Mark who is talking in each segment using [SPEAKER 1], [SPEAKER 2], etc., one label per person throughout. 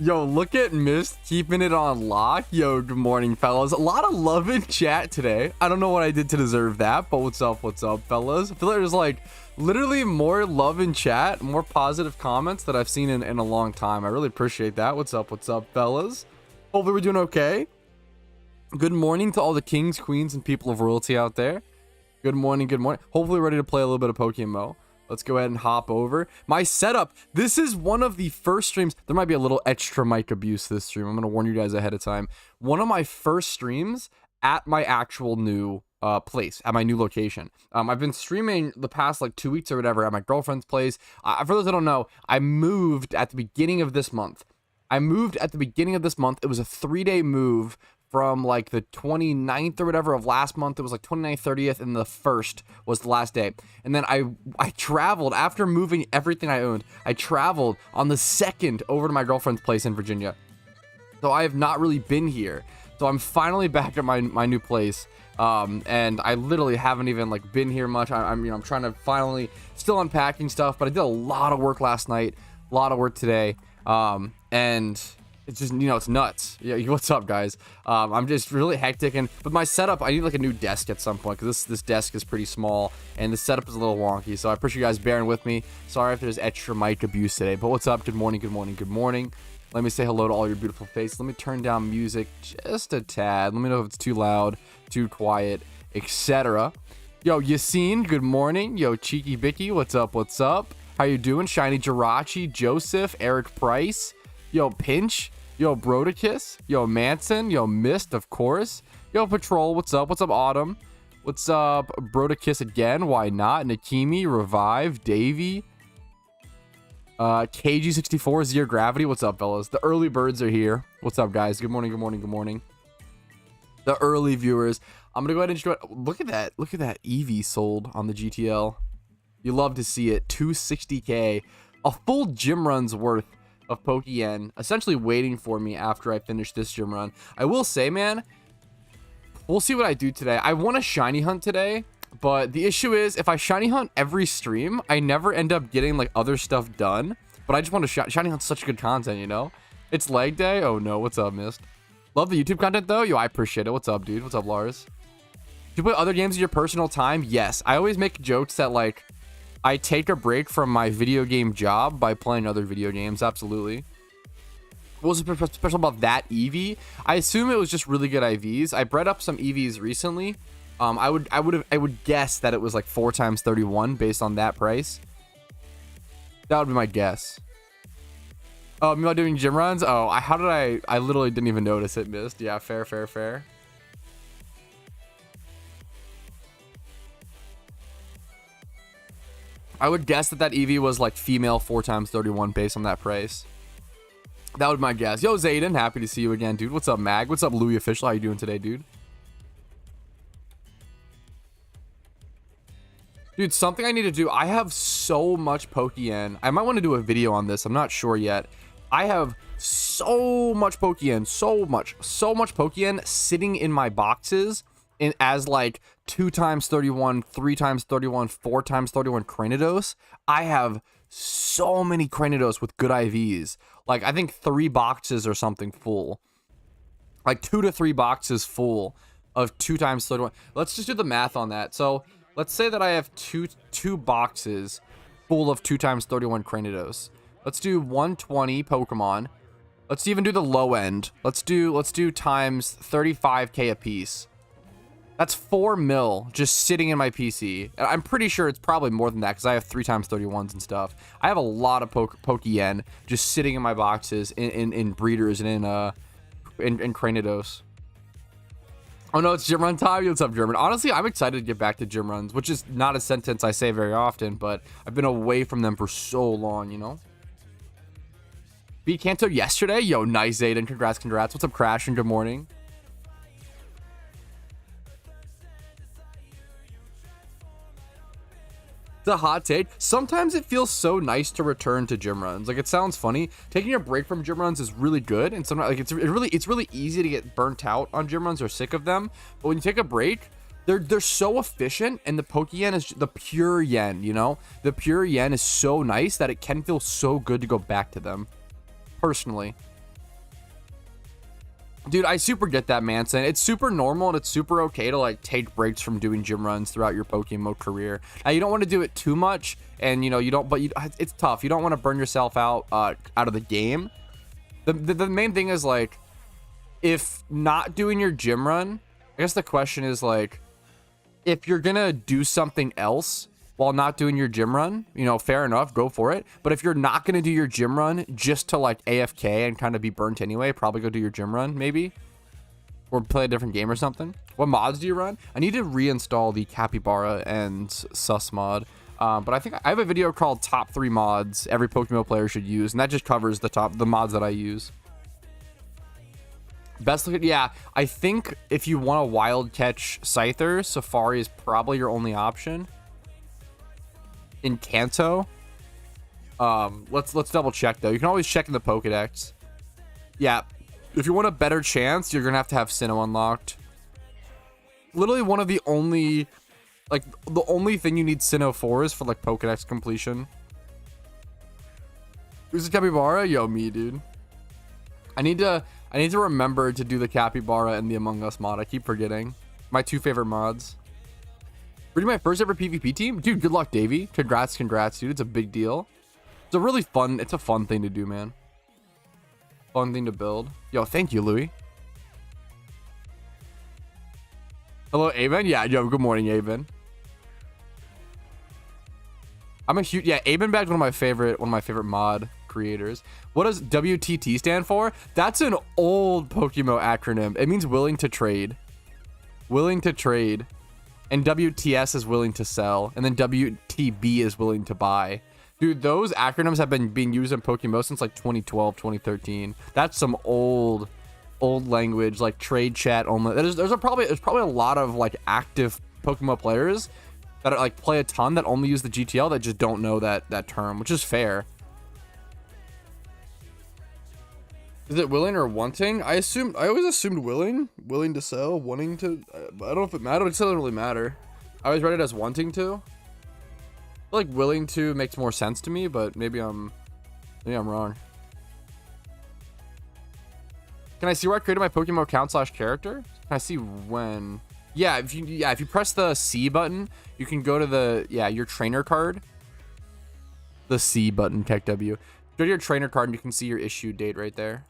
[SPEAKER 1] Yo, look at Mist keeping it on lock. Yo, good morning, fellas. A lot of love in chat today. I don't know what I did to deserve that, but what's up, fellas? I feel like there's like literally more love in chat, more positive comments that I've seen in a long time. I really appreciate that. What's up, fellas? Hopefully we're doing okay. Good morning to all the kings, queens, and people of royalty out there. Good morning, good morning. Hopefully ready to play a little bit of PokeMMO. Let's go ahead and hop over. My setup, this is one of the first streams. There might be a little extra mic abuse this stream. I'm going to warn you guys ahead of time. One of my first streams at my actual new place, at my new location. I've been streaming the past like 2 weeks or whatever at my girlfriend's place. For those that don't know, I moved at the beginning of this month. It was a 3-day move from like the 29th or whatever of last month. It was like 29th, 30th, and the 1st was the last day. And then I traveled after moving everything I owned. I traveled on the 2nd over to my girlfriend's place in Virginia. So I have not really been here. So I'm finally back at my new place. And I literally haven't even like been here much. I'm trying to finally still unpacking stuff, but I did a lot of work last night, a lot of work today. And it's just, it's nuts. Yeah, what's up, guys? I'm just really hectic, but my setup, I need like a new desk at some point because this desk is pretty small and the setup is a little wonky. So I appreciate you guys bearing with me. Sorry if there's extra mic abuse today, but what's up? Good morning, good morning, good morning. Let me say hello to all your beautiful faces. Let me turn down music just a tad. Let me know if it's too loud, too quiet, etc. Yo, Yassine, good morning. Yo, Cheeky Bicky, what's up? What's up? How you doing? Shiny Jirachi, Joseph, Eric Price. Yo, Pinch. Yo, Brodicus. Yo, Manson. Yo, Mist, of course. Yo, Patrol, what's up? What's up, Autumn? What's up, Brodicus again? Why not? Nakimi, Revive, Davey. KG64, Zero Gravity. What's up, fellas? The early birds are here. What's up, guys? Good morning, good morning, good morning. The early viewers. I'm gonna go ahead and enjoy. Look at that. Look at that EV sold on the GTL. You love to see it. 260k. A full gym run's worth of Pokeyen essentially waiting for me after I finish this gym run. I will say, man, we'll see what I do today. I want to shiny hunt today, but the issue is if I shiny hunt every stream, I never end up getting like other stuff done. But I just want to shiny hunt such good content, It's leg day. Oh no, what's up, Mist? Love the YouTube content though. Yo, I appreciate it. What's up, dude? What's up, Lars? Do you play other games in your personal time? Yes. I always make jokes that like I take a break from my video game job by playing other video games. Absolutely. What was special about that EV? I assume it was just really good IVs. I bred up some EVs recently. I would guess that it was like 4 times 31 based on that price. That would be my guess. Oh, am I doing gym runs? Oh, I literally didn't even notice it, Missed. Yeah, fair. I would guess that EV was like female 4 times 31 based on that price. That would be my guess. Yo, Zayden, happy to see you again, dude. What's up, Mag? What's up, Louis Official? How you doing today, dude? Dude, something I need to do. I have so much Pokeyen. I might want to do a video on this. I'm not sure yet. I have so much Pokeyen, so much Pokeyen sitting in my boxes as like 2 times 31, 3 times 31, 4 times 31 Cranidos. I have so many Cranidos with good IVs. Like I think 3 boxes or something full. Like 2 to 3 boxes full of 2 times 31. Let's just do the math on that. So let's say that I have two boxes full of 2 times 31 Cranidos. Let's do 120 Pokemon. Let's even do the low end. Let's do times 35k a piece. That's 4 mil just sitting in my PC. I'm pretty sure it's probably more than that because I have 3 times 31s and stuff. I have a lot of Pokeyen just sitting in my boxes in breeders and in Cranidos. Oh no, it's gym run time. What's up, German? Honestly, I'm excited to get back to gym runs, which is not a sentence I say very often, but I've been away from them for so long, Beat Kanto yesterday? Yo, nice, Aiden. Congrats. What's up, Crash, and good morning. It's a hot take. Sometimes it feels so nice to return to gym runs. Like, it sounds funny. Taking a break from gym runs is really good, and sometimes like it's really easy to get burnt out on gym runs or sick of them. But when you take a break, they're so efficient, and the Pokeyen is the pure yen. The pure yen is so nice that it can feel so good to go back to them. Personally, Dude, I super get that, Manson. It's super normal and it's super okay to like take breaks from doing gym runs throughout your PokeMMO career. Now, you don't want to do it too much, and you know, it's tough. You don't want to burn yourself out of the game. The main thing is like, if not doing your gym run, I guess the question is like, if you're gonna do something else while not doing your gym run, you know, fair enough, go for it. But if you're not gonna do your gym run just to like AFK and kind of be burnt anyway, probably go do your gym run maybe, or play a different game or something. What mods do you run? I need to reinstall the Capybara and Sus mod. But I think I have a video called top 3 mods every PokeMMO player should use, and that just covers the mods that I use. Best look at, yeah, I think if you want a wild catch Scyther, Safari is probably your only option. In Kanto, let's double check though. You can always check in the Pokedex. Yeah, if you want a better chance, you're gonna have to have Sinnoh unlocked. Literally one of the only, like the only thing you need Sinnoh for is for like Pokedex completion. Who's the Capybara? Yo, me, dude. I need to remember to do the Capybara and the Among Us mod. I keep forgetting. My 2 favorite mods. Reading my first ever PvP team? Dude, good luck, Davey. Congrats, dude. It's a big deal. It's a fun thing to do, man. Fun thing to build. Yo, thank you, Louis. Hello, Aben? Yeah, yo, good morning, Aben. I'm a huge, yeah, Aben Bag's one of my favorite mod creators. What does WTT stand for? That's an old PokeMMO acronym. It means willing to trade. Willing to trade. And WTS is willing to sell. And then WTB is willing to buy. Dude, those acronyms have been being used in PokeMMO since like 2012, 2013. That's some old language, like trade chat only. There's probably a lot of like active PokeMMO players that are, like play a ton that only use the GTL that just don't know that term, which is fair. Is it willing or wanting? I always assumed willing to sell, wanting to. I don't know if it matters. It doesn't really matter. I always read it as wanting to. I feel like willing to makes more sense to me, but maybe I'm wrong. Can I see where I created my PokeMMO account / character? Can I see when? Yeah, if you press the C button, you can go to your trainer card. The C button, Tech W. Go to your trainer card and you can see your issue date right there.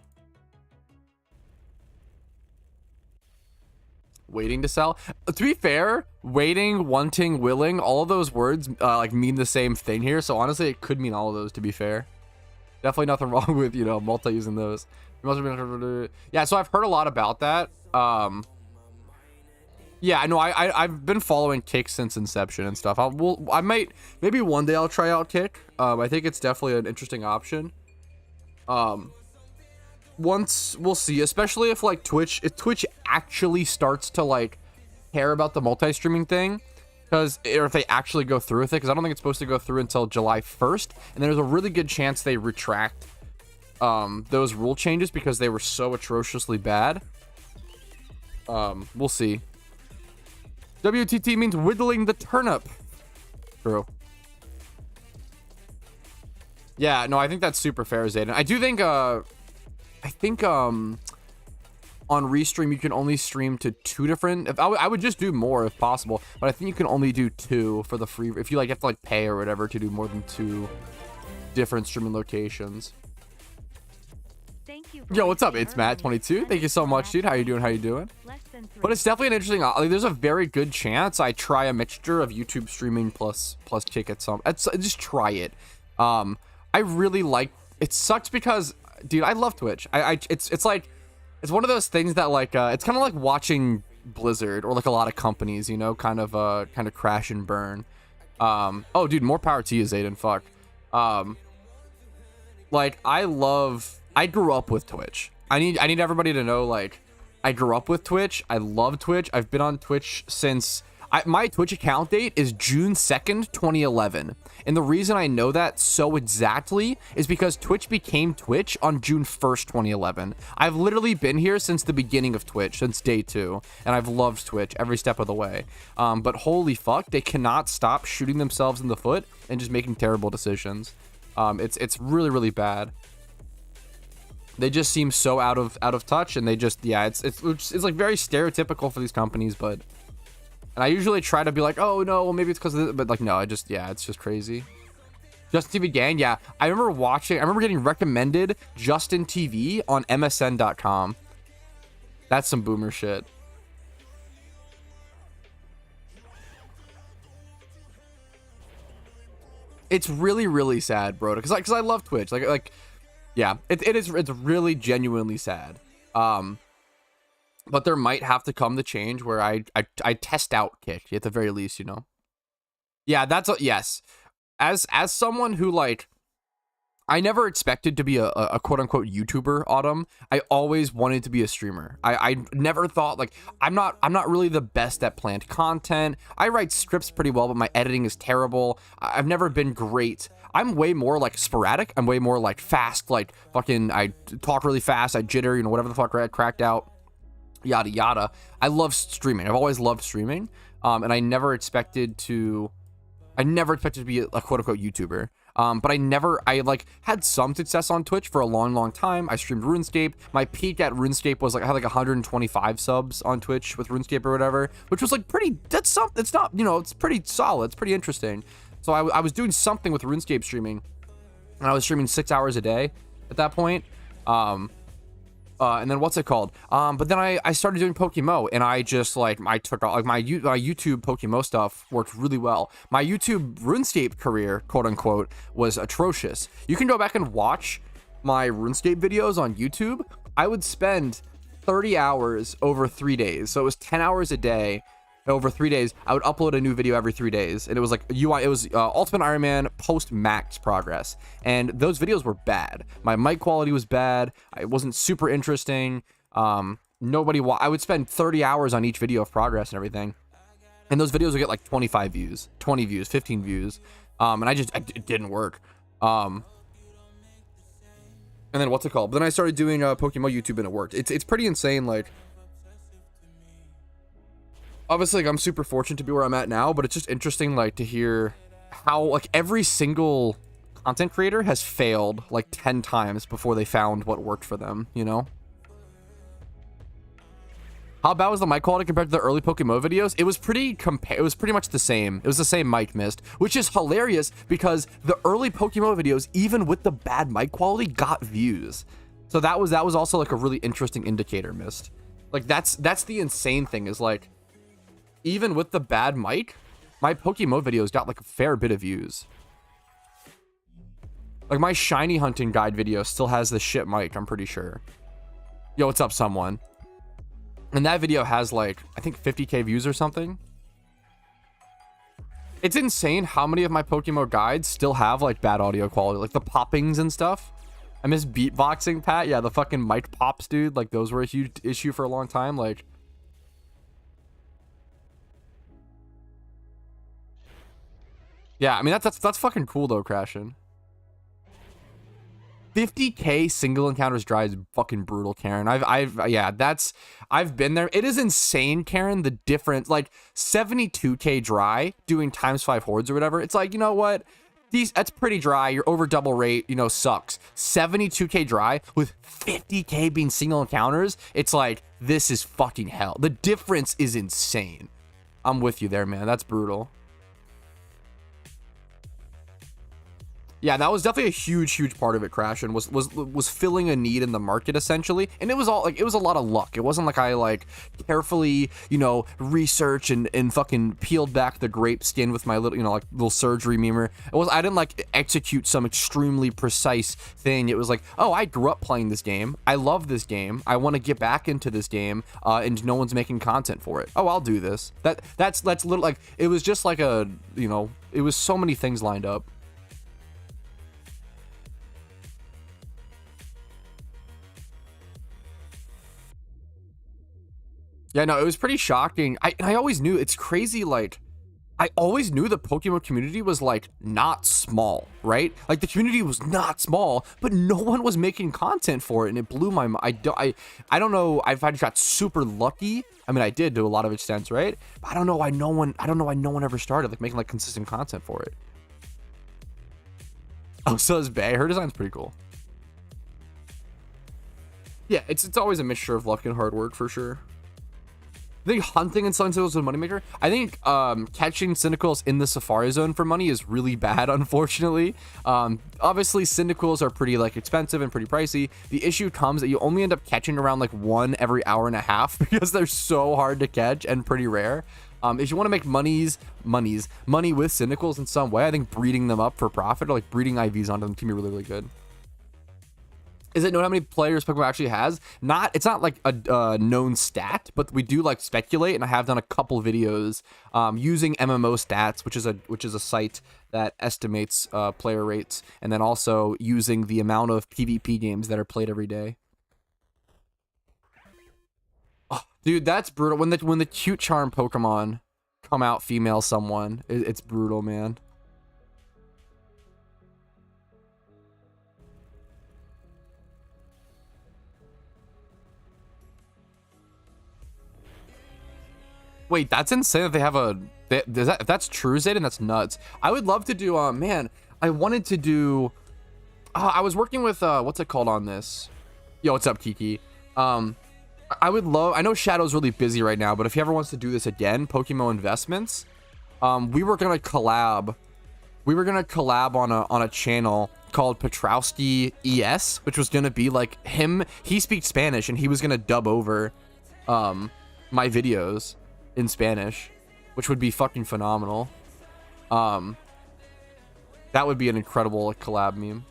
[SPEAKER 1] Waiting to sell. To be fair, waiting, wanting, willing, all of those words like mean the same thing here. So honestly, it could mean all of those, to be fair. Definitely nothing wrong with, you know, multi-using those. Yeah, so I've heard a lot about that. Yeah, I know. I've been following Kick since inception and stuff. Maybe one day I'll try out Kick. I think it's definitely an interesting option. Once we'll see, especially if like if Twitch actually starts to like care about the multi-streaming thing, or if they actually go through with it, because I don't think it's supposed to go through until July 1st, and there's a really good chance they retract those rule changes because they were so atrociously bad. We'll see. WTT means whittling the turnip. True. Yeah, no, I think that's super fair, Zayden. I do think on Restream you can only stream to 2 different. I would just do more if possible, but I think you can only do 2 for the free. If you like have to like pay or whatever to do more than 2 different streaming locations. Yo, what's up? It's Matt22. Thank you so much, dude. How you doing? But it's definitely an interesting. Like, there's a very good chance I try a mixture of YouTube streaming plus Kick at some. Just try it. I really like. It sucks because, dude, I love Twitch. It's like, it's one of those things that like it's kind of like watching Blizzard or like a lot of companies, you know, kind of crash and burn. Oh, dude, more power to you, Zayden. Fuck. Like I grew up with Twitch. I need everybody to know, like, I grew up with Twitch. I love Twitch. I've been on Twitch since my Twitch account date is June 2nd, 2011. And the reason I know that so exactly is because Twitch became Twitch on June 1st, 2011. I've literally been here since the beginning of Twitch, since day 2. And I've loved Twitch every step of the way. But holy fuck, they cannot stop shooting themselves in the foot and just making terrible decisions. It's really, really bad. They just seem so out of touch, and they just, yeah, it's like very stereotypical for these companies. But, and I usually try to be like, oh no, well maybe it's because of this, but like no, yeah, it's just crazy. Justin TV Gang, yeah, I remember getting recommended Justin TV on MSN.com. That's some boomer shit. It's really, really sad, bro, because I love Twitch. Yeah, it's really genuinely sad. But there might have to come the change where I test out Kick at the very least, you know. Yeah, yes. As someone who, like, I never expected to be a quote unquote YouTuber, Autumn. I always wanted to be a streamer. I never thought, like, I'm not really the best at planned content. I write scripts pretty well, but my editing is terrible. I've never been great. I'm way more like sporadic. I'm way more like fast, like fucking, I talk really fast, I jitter, you know, whatever the fuck I cracked out, yada yada. I love streaming. I've always loved streaming. And I never expected to be a quote unquote YouTuber. But I like had some success on Twitch for a long time. I streamed RuneScape. My peak at RuneScape was like, I had like 125 subs on Twitch with RuneScape or whatever, which was like it's not, you know, it's pretty solid. It's pretty interesting. So I was doing something with RuneScape streaming, and I was streaming 6 hours a day at that point. And then what's it called? But then I started doing PokeMMO, and I just like, I took off, like my YouTube PokeMMO stuff worked really well. My YouTube RuneScape career, quote unquote, was atrocious. You can go back and watch my RuneScape videos on YouTube. I would spend 30 hours over 3 days. So it was 10 hours a day over 3 days. I would upload a new video every 3 days, and it was like Ultimate Iron Man post max progress, and those videos were bad. My mic quality was bad. It wasn't super interesting. I would spend 30 hours on each video of progress and everything, and those videos would get like 25 views, 20 views, 15 views, and it didn't work. And then what's it called? But then I started doing PokeMMO YouTube, and it worked. It's pretty insane. Like, obviously, like, I'm super fortunate to be where I'm at now, but it's just interesting, like, to hear how, like, every single content creator has failed like 10 times before they found what worked for them, you know? How bad was the mic quality compared to the early PokeMMO videos? It was pretty much the same. It was the same mic mist, which is hilarious because the early PokeMMO videos, even with the bad mic quality, got views. So that was also like a really interesting indicator, mist. Like, that's the insane thing, is like, even with the bad mic, my PokeMMO videos got like a fair bit of views. Like, my shiny hunting guide video still has the shit mic, I'm pretty sure. Yo, what's up, someone? And that video has like, I think 50k views or something. It's insane how many of my PokeMMO guides still have like bad audio quality, like the poppings and stuff. I miss beatboxing, Pat. Yeah, the fucking mic pops, dude. Like, those were a huge issue for a long time. Like, yeah, I mean, that's fucking cool though, Crashin'. 50k single encounters dry is fucking brutal, Karen. I've been there. It is insane, Karen, the difference. Like, 72k dry doing ×5 hordes or whatever. It's like, you know what? That's pretty dry. You're over double rate, you know, sucks. 72k dry with 50k being single encounters. It's like, this is fucking hell. The difference is insane. I'm with you there, man. That's brutal. Yeah, that was definitely a huge part of it, Crashin', was filling a need in the market, essentially. And it was all like, it was a lot of luck. It wasn't like I like carefully, you know, research and fucking peeled back the grape skin with my little, you know, like little surgery memer. I didn't like execute some extremely precise thing. It was like, oh, I grew up playing this game. I love this game. I want to get back into this game, and no one's making content for it. Oh, I'll do this. That's little, like, it was just like a, you know, it was so many things lined up. Yeah, no, it was pretty shocking. I always knew, it's crazy, like, I always knew the PokeMMO community was, like, not small, right? Like, the community was not small, but no one was making content for it, and it blew my mind. I don't know if I just got super lucky. I mean, I did to a lot of extents, right? But I don't know why no one ever started, like, making, like, consistent content for it. Oh, so is Bae. Her design's pretty cool. Yeah, it's always a mixture of luck and hard work for sure. I think hunting and selling Cynicals is a moneymaker. I think catching Cynicals in the Safari Zone for money is really bad, unfortunately. Obviously, Cynicals are pretty like expensive and pretty pricey. The issue comes that you only end up catching around like one every hour and a half because they're so hard to catch and pretty rare. If you want to make money with Cynicals in some way, I think breeding them up for profit or like breeding IVs onto them can be really, really good. Is it known how many players Pokemon actually has? It's not like a known stat, but we do like speculate, and I have done a couple videos using MMO stats, which is a site that estimates player rates, and then also using the amount of PvP games that are played every day. Oh, dude, that's brutal. When the cute charm Pokemon come out female someone, it's brutal, man. Wait, that's insane that they have a... if that's true, Zayden, that's nuts. I would love to do... man, I wanted to do... I was working with... what's it called on this? Yo, what's up, Kiki? I would love... I know Shadow's really busy right now, but if he ever wants to do this again, PokeMMO Investments, we were going to collab. We were going to collab on a channel called Patrouski ES, which was going to be like him. He speaks Spanish, and he was going to dub over my videos in Spanish, which would be fucking phenomenal. That would be an incredible like, collab meme.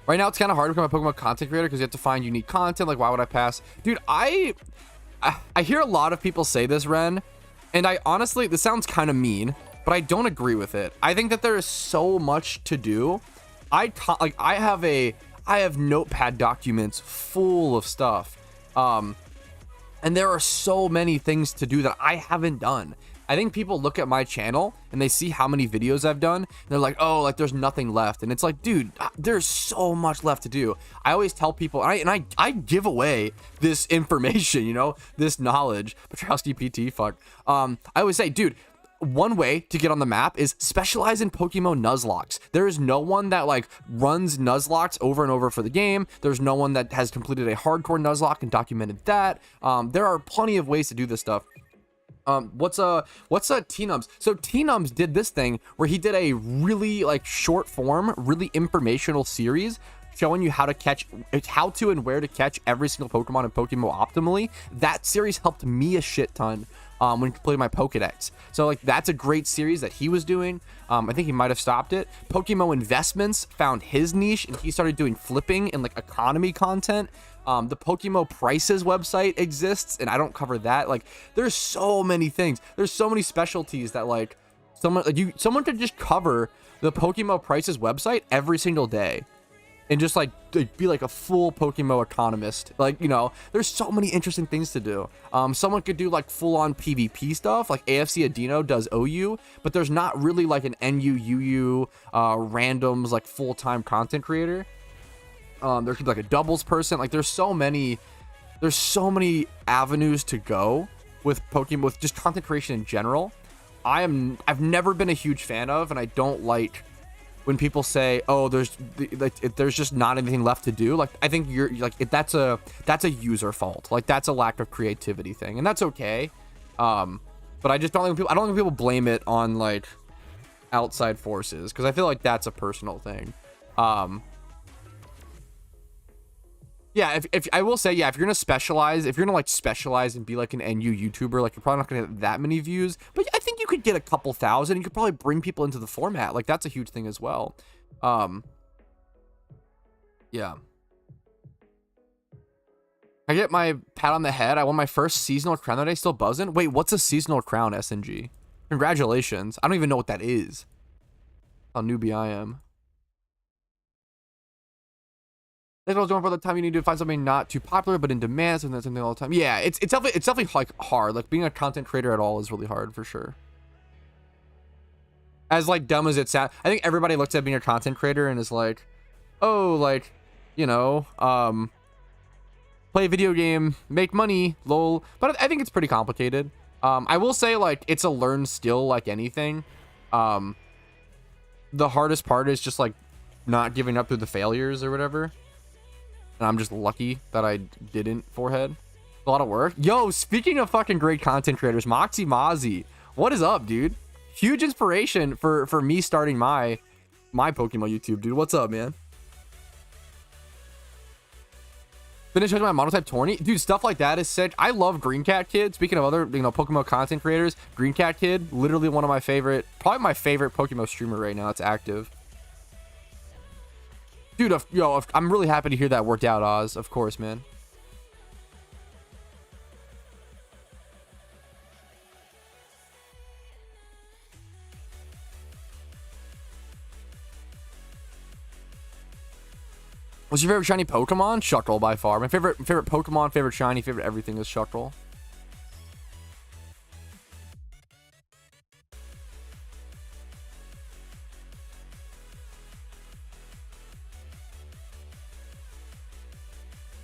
[SPEAKER 1] Right now, it's kind of hard to become a Pokemon content creator because you have to find unique content. Like, why would I pass? Dude, I hear a lot of people say this, Ren, and I honestly, this sounds kind of mean, but I don't agree with it. I think that there is so much to do. I have notepad documents full of stuff. And there are so many things to do that I haven't done. I think people look at my channel and they see how many videos I've done. And they're like, oh, like there's nothing left. And it's like, dude, there's so much left to do. I always tell people, and I give away this information, you know, this knowledge. Patrouski PT, fuck. I always say, dude, one way to get on the map is specialize in Pokemon Nuzlocks. There is no one that like runs Nuzlocks over and over for the game. There's no one that has completed a hardcore Nuzlocke and documented that. There are plenty of ways to do this stuff. What's T-Nums? So T-Nums did this thing where he did a really like short form, really informational series showing you how to and where to catch every single Pokemon in PokeMMO optimally. That series helped me a shit ton when completing my Pokedex. So like that's a great series that he was doing. I think he might have stopped it. PokeMMO Investments found his niche and he started doing flipping and like economy content. The PokeMMO Prices website exists and I don't cover that. Like there's so many things. There's so many specialties that like someone could just cover the PokeMMO Prices website every single day and just like be like a full PokeMMO economist. Like, you know, there's so many interesting things to do. Someone could do like full-on PvP stuff, like AFC Adino does OU, but there's not really like an NU UU randoms like full-time content creator. There could be like a doubles person. Like there's so many avenues to go with Pokemon, with just content creation in general. I've never been a huge fan of, and I don't like when people say, oh, there's just not anything left to do. Like I think that's a user fault. Like that's a lack of creativity thing, and that's okay. But I just don't think people blame it on like outside forces, because I feel like that's a personal thing. Yeah, if I will say, yeah, if you're gonna specialize and be like an NU YouTuber, like you're probably not gonna get that many views, but I think you could get a couple thousand. You could probably bring people into the format. Like that's a huge thing as well. Yeah. I get my pat on the head. I won my first seasonal crown that day. Still buzzing. Wait, what's a seasonal crown, SNG? Congratulations. I don't even know what that is. How newbie I am. I was going for the time you need to find something not too popular but in demand, so that's something all the time. Yeah, it's definitely like hard. Like being a content creator at all is really hard for sure. As like dumb as it sounds, I think everybody looks at being a content creator and is like, oh, like, you know, play a video game, make money, lol. But I think it's pretty complicated. I will say like it's a learned skill like anything. the hardest part is just like not giving up through the failures or whatever. And I'm just lucky that I didn't, forehead. A lot of work. Yo, speaking of fucking great content creators, Moxie Mozzie, what is up, dude? Huge inspiration for me starting my PokeMMO YouTube, dude. What's up, man? Finish my Monotype tourney, dude. Stuff like that is sick. I love Green Cat Kid. Speaking of other, PokeMMO content creators, Green Cat Kid, literally one of my favorite, probably my favorite PokeMMO streamer right now. It's active, dude. I'm really happy to hear that worked out, Oz. Of course, man. What's your favorite shiny Pokemon? Shuckle by far. My favorite Pokemon, favorite shiny, favorite everything is Shuckle.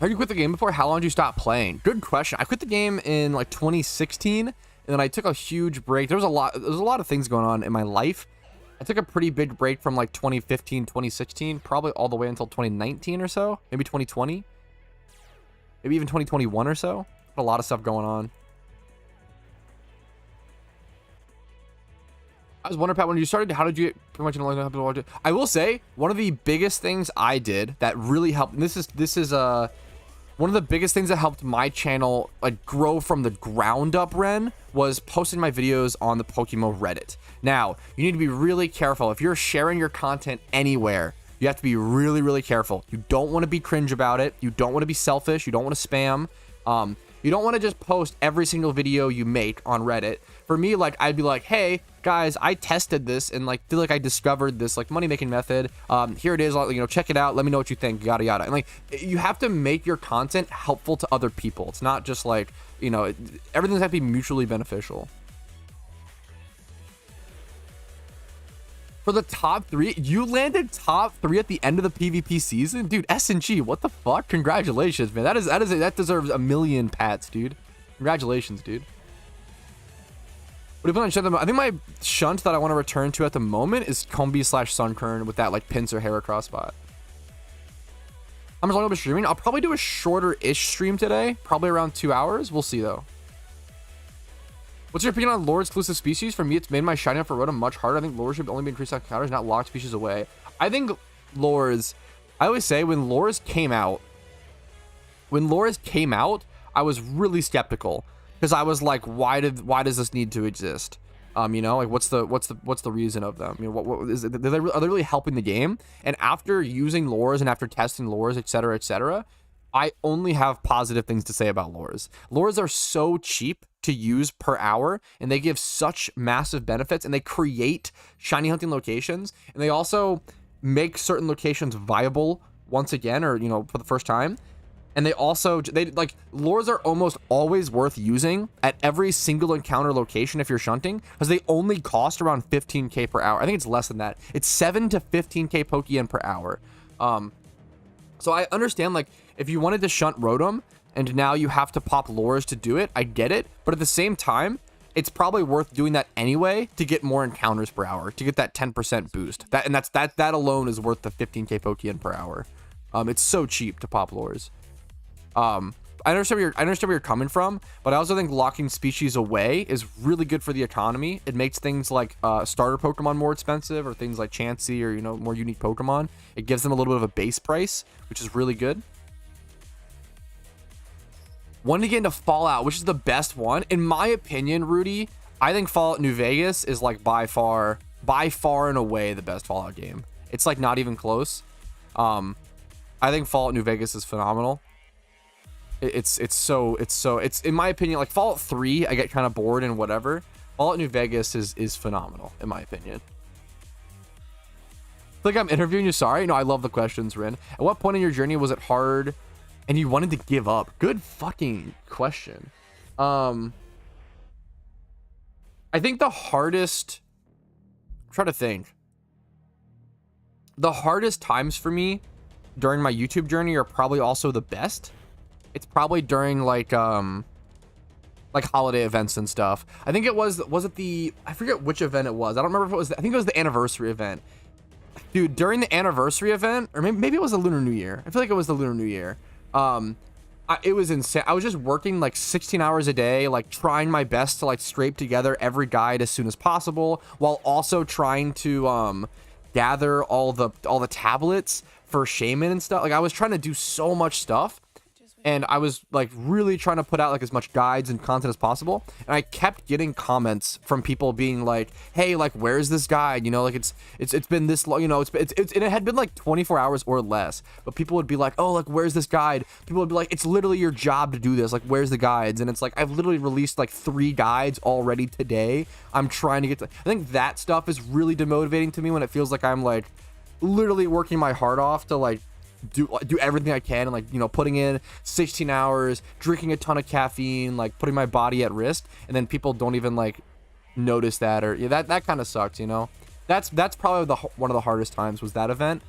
[SPEAKER 1] Have you quit the game before? How long did you stop playing? Good question. I quit the game in like 2016, and then I took a huge break. There was a lot of things going on in my life. I took a pretty big break from like 2015, 2016, probably all the way until 2019 or so, maybe 2020, maybe even 2021 or so. A lot of stuff going on. I was wondering, Pat, when you started, how did you get pretty much in line to watch it? I will say one of the biggest things I did that really helped. And this is one of the biggest things that helped my channel like grow from the ground up, Ren, was posting my videos on the PokeMMO Reddit. Now, you need to be really careful. If you're sharing your content anywhere, you have to be really, really careful. You don't want to be cringe about it. You don't want to be selfish. You don't want to spam. You don't want to just post every single video you make on Reddit. For me, like, I'd be like, hey, guys, I tested this and like feel like I discovered this like money making method. Here it is, check it out. Let me know what you think, yada yada. And like, you have to make your content helpful to other people. It's not just like, everything's have to be mutually beneficial. For the top 3, you landed top 3 at the end of the PvP season, dude. SNG, what the fuck? Congratulations, man. That deserves a million pats, dude. Congratulations, dude. What do you plan on shunt? I think my shunt that I want to return to at the moment is Combi/Sunkern with that like pincer hair across spot. How much longer I'll be streaming? I'll probably do a shorter-ish stream today, probably around 2 hours. We'll see though. What's your opinion on lore exclusive species? For me, it's made my shiny up for Rotom much harder. I think lore should only be increased encounters, not locked species away. I think lores, I always say when lores came out, I was really skeptical because I was like, why does this need to exist? Like what's the reason of them? What is it? Are they really helping the game? And after using lores and after testing lores, etc., I only have positive things to say about lures. Lures are so cheap to use per hour, and they give such massive benefits, and they create shiny hunting locations, and they also make certain locations viable once again, or for the first time. And they like lures are almost always worth using at every single encounter location if you're shunting, because they only cost around 15k per hour. I think it's less than that. It's 7 to 15k Pokeyen per hour. So I understand, like, if you wanted to shunt Rotom and now you have to pop lures to do it, I get it. But at the same time, it's probably worth doing that anyway to get more encounters per hour, to get that 10% boost. That alone is worth the 15k Pokeyen per hour. It's so cheap to pop lures. I understand where you're coming from, but I also think locking species away is really good for the economy. It makes things like starter Pokemon more expensive, or things like Chansey, or more unique Pokemon. It gives them a little bit of a base price, which is really good. Wanting to get into Fallout, which is the best one in my opinion, Rudy. I think Fallout New Vegas is like by far and away the best Fallout game. It's like not even close. I think Fallout New Vegas is phenomenal. It's in my opinion, like Fallout 3, I get kind of bored and whatever. Fallout New Vegas is phenomenal in my opinion. I think I'm interviewing you. Sorry. No, I love the questions, Rin. At what point in your journey was it hard and you wanted to give up? Good fucking question. I think the hardest, I'm trying to think. The hardest times for me during my YouTube journey are probably also the best. It's probably during like holiday events and stuff. I think it was it the, I forget which event it was. I don't remember if it was, I think it was the anniversary event. Dude, during the anniversary event, or maybe it was the Lunar New Year. I feel like it was the Lunar New Year. It was insane. I was just working like 16 hours a day, like trying my best to like scrape together every guide as soon as possible, while also trying to gather all the tablets for Shaman and stuff. Like I was trying to do so much stuff, and I was like really trying to put out like as much guides and content as possible. And I kept getting comments from people being like, hey, like where's this guide, you know, like it's been this long, you know, and it had been like 24 hours or less, but people would be like, oh, like where's this guide? People would be like, it's literally your job to do this, like where's the guides? And it's like, I've literally released like 3 guides already today. I'm trying to get to, I think that stuff is really demotivating to me when it feels like I'm like literally working my heart off to like do everything I can, and like, you know, putting in 16 hours, drinking a ton of caffeine, like putting my body at risk, and then people don't even like notice that, or yeah, that kind of sucks, you know. That's probably one of the hardest times was that event.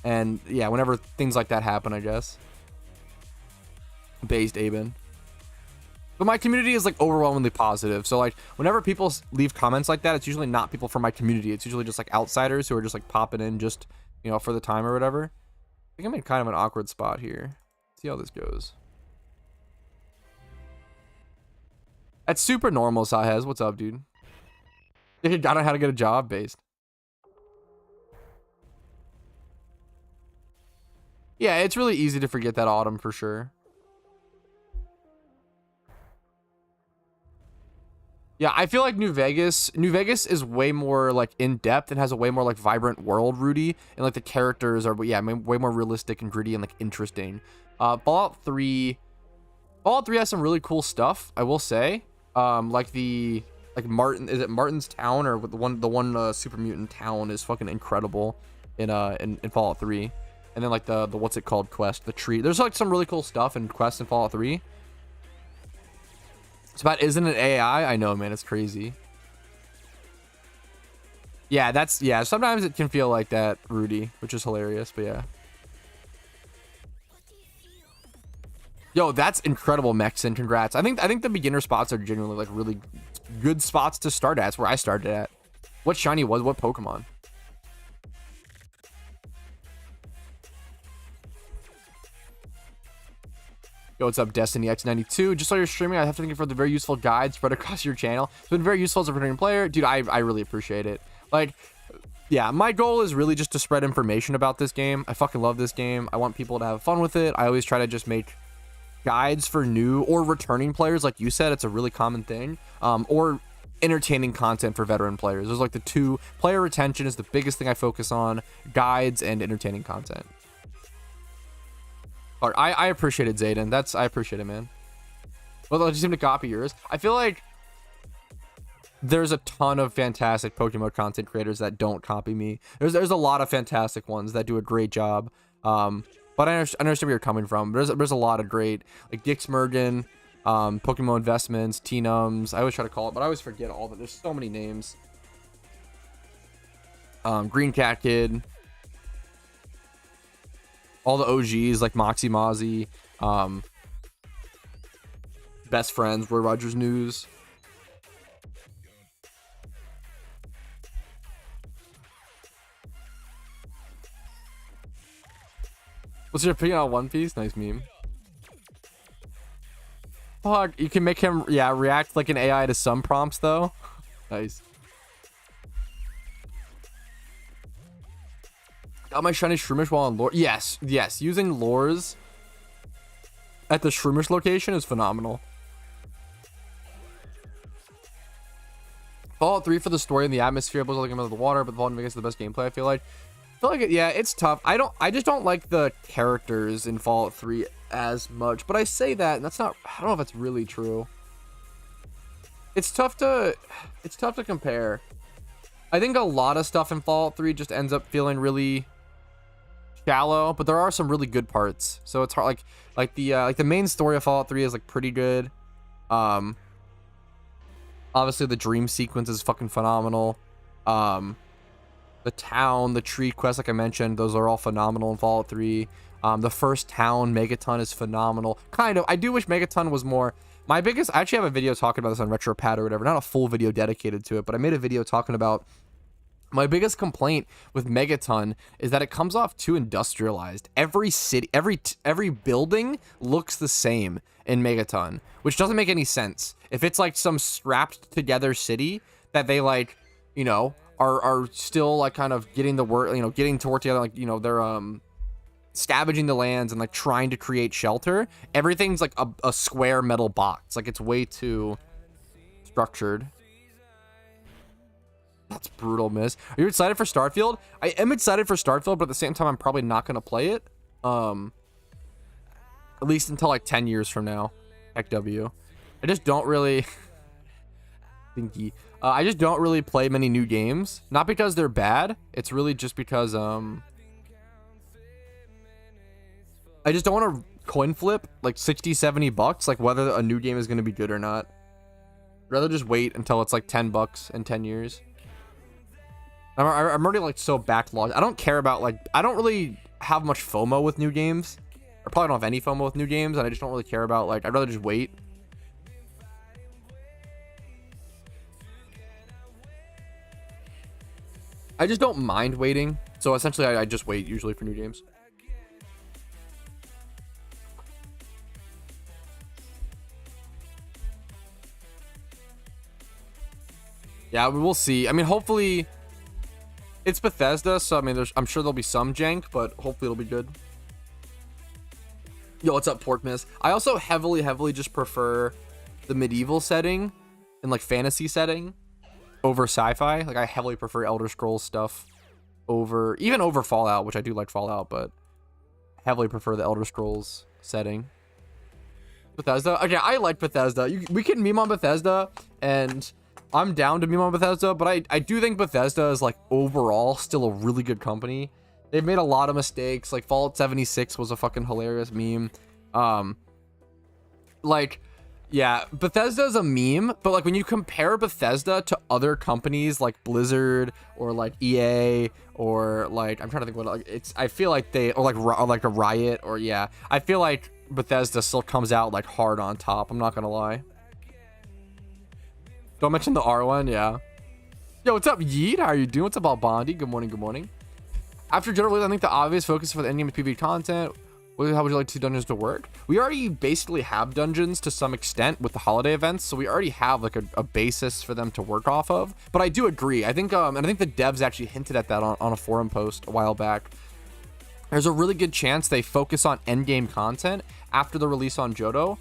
[SPEAKER 1] And yeah, whenever things like that happen, I guess. Based Aben. But my community is like overwhelmingly positive, so like whenever people leave comments like that, it's usually not people from my community. It's usually just like outsiders who are just like popping in just, you know, for the time or whatever. I think I'm in kind of an awkward spot here. See how this goes. That's super normal, Sahez. What's up, dude? I don't know how to get a job based. Yeah, it's really easy to forget that autumn for sure. Yeah, I feel like New Vegas is way more like in depth and has a way more like vibrant world, Rudy, and like the characters are, yeah, way more realistic and gritty and like interesting. Fallout 3 has some really cool stuff, I will say. Like Martin, is it Martin's town, or the one super mutant town is fucking incredible in Fallout 3. And then like the what's it called, quest, the tree. There's like some really cool stuff in quests in Fallout 3. It's about, isn't it AI? I know, man, it's crazy. Yeah, yeah, sometimes it can feel like that, Rudy, which is hilarious, but yeah. Yo, that's incredible, Mexin. Congrats. I think the beginner spots are genuinely like really good spots to start at. That's where I started at. What shiny was what Pokemon? Yo, what's up, Destiny X92? Just saw you're streaming. I have to thank you for the very useful guides spread across your channel. It's been very useful as a returning player. Dude, I really appreciate it. Like, yeah, my goal is really just to spread information about this game. I fucking love this game. I want people to have fun with it. I always try to just make guides for new or returning players. Like you said, it's a really common thing. Or entertaining content for veteran players. There's like the two. Player retention is the biggest thing I focus on. Guides and entertaining content. I appreciate it, Zayden. I appreciate it, man. Well, I just seem to copy yours. I feel like there's a ton of fantastic Pokemon content creators that don't copy me. There's a lot of fantastic ones that do a great job. But I understand where you're coming from. There's a lot of great, like Dixmergen, PokeMMO Investments, Teenums. I always try to call it, but I always forget all of it. There's so many names. Green Cat Kid. All the OGs like Moxie Mozzie, Best Friends, Roy Rogers News. What's your opinion on One Piece? Nice meme. Fuck, you can make him, yeah, react like an AI to some prompts though. Nice. Got my shiny Shroomish while on lore. Yes, using lures at the Shroomish location is phenomenal. Fallout 3 for the story and the atmosphere, but like I'm out of the water, but Fallout New Vegas is the best gameplay. I feel like yeah, it's tough. I just don't like the characters in Fallout 3 as much. But I say that, and that's not, I don't know if it's really true. It's tough to compare. I think a lot of stuff in Fallout 3 just ends up feeling really shallow, but there are some really good parts. So it's hard, like the main story of Fallout 3 is like pretty good. Obviously the dream sequence is fucking phenomenal. The town, the tree quest, like I mentioned, those are all phenomenal in Fallout 3. The first town, Megaton, is phenomenal. Kind of. I do wish Megaton was more. I actually have a video talking about this on RetroPad or whatever. Not a full video dedicated to it, but I made a video talking about My biggest complaint with Megaton is that it comes off too industrialized. Every city, every building looks the same in Megaton, which doesn't make any sense. If it's like some strapped together city that they like, you know, are still like kind of getting the work, you know, getting to work together, like, you know, they're scavenging the lands and like trying to create shelter. Everything's like a square metal box. Like, it's way too structured. That's brutal, miss. Are you excited for Starfield? I am excited for Starfield, but at the same time, I'm probably not going to play it. At least until like 10 years from now. Heck W. I just don't really... Thinky. I just don't really play many new games. Not because they're bad. It's really just because, I just don't want to coin flip like 60, 70 bucks, like whether a new game is going to be good or not. I'd rather just wait until it's like 10 bucks in 10 years. I'm already like so backlogged. I don't care about like, I don't really have much FOMO with new games. I probably don't have any FOMO with new games, and I just don't really care about, like, I'd rather just wait. I just don't mind waiting. So essentially I just wait usually for new games. Yeah, we'll see. I mean, hopefully it's Bethesda, so I mean, I'm sure there'll be some jank, but hopefully it'll be good. Yo, what's up, Pork Miss? I also heavily just prefer the medieval setting and like fantasy setting over sci-fi. Like, I heavily prefer Elder Scrolls stuff over, even over Fallout, which I do like Fallout, but heavily prefer the Elder Scrolls setting. Bethesda? Okay, I like Bethesda. We can meme on Bethesda, and I'm down to meme on Bethesda, but I do think Bethesda is like overall still a really good company. They've made a lot of mistakes. Like Fallout 76 was a fucking hilarious meme. Like, yeah, Bethesda is a meme, but like when you compare Bethesda to other companies like Blizzard or like EA or like, I'm trying to think what, like, it's, I feel like they, or like a Riot, or yeah, I feel like Bethesda still comes out like hard on top. I'm not gonna lie. Don't mention the R1, yeah. Yo, what's up, Yeet? How are you doing? What's up, Albandi? Good morning, good morning. After general, I think the obvious focus for the endgame is PvP content. How would you like to see dungeons to work? We already basically have dungeons to some extent with the holiday events, so we already have like a basis for them to work off of. But I do agree. I think, and I think the devs actually hinted at that on a forum post a while back. There's a really good chance they focus on endgame content after the release on Johto,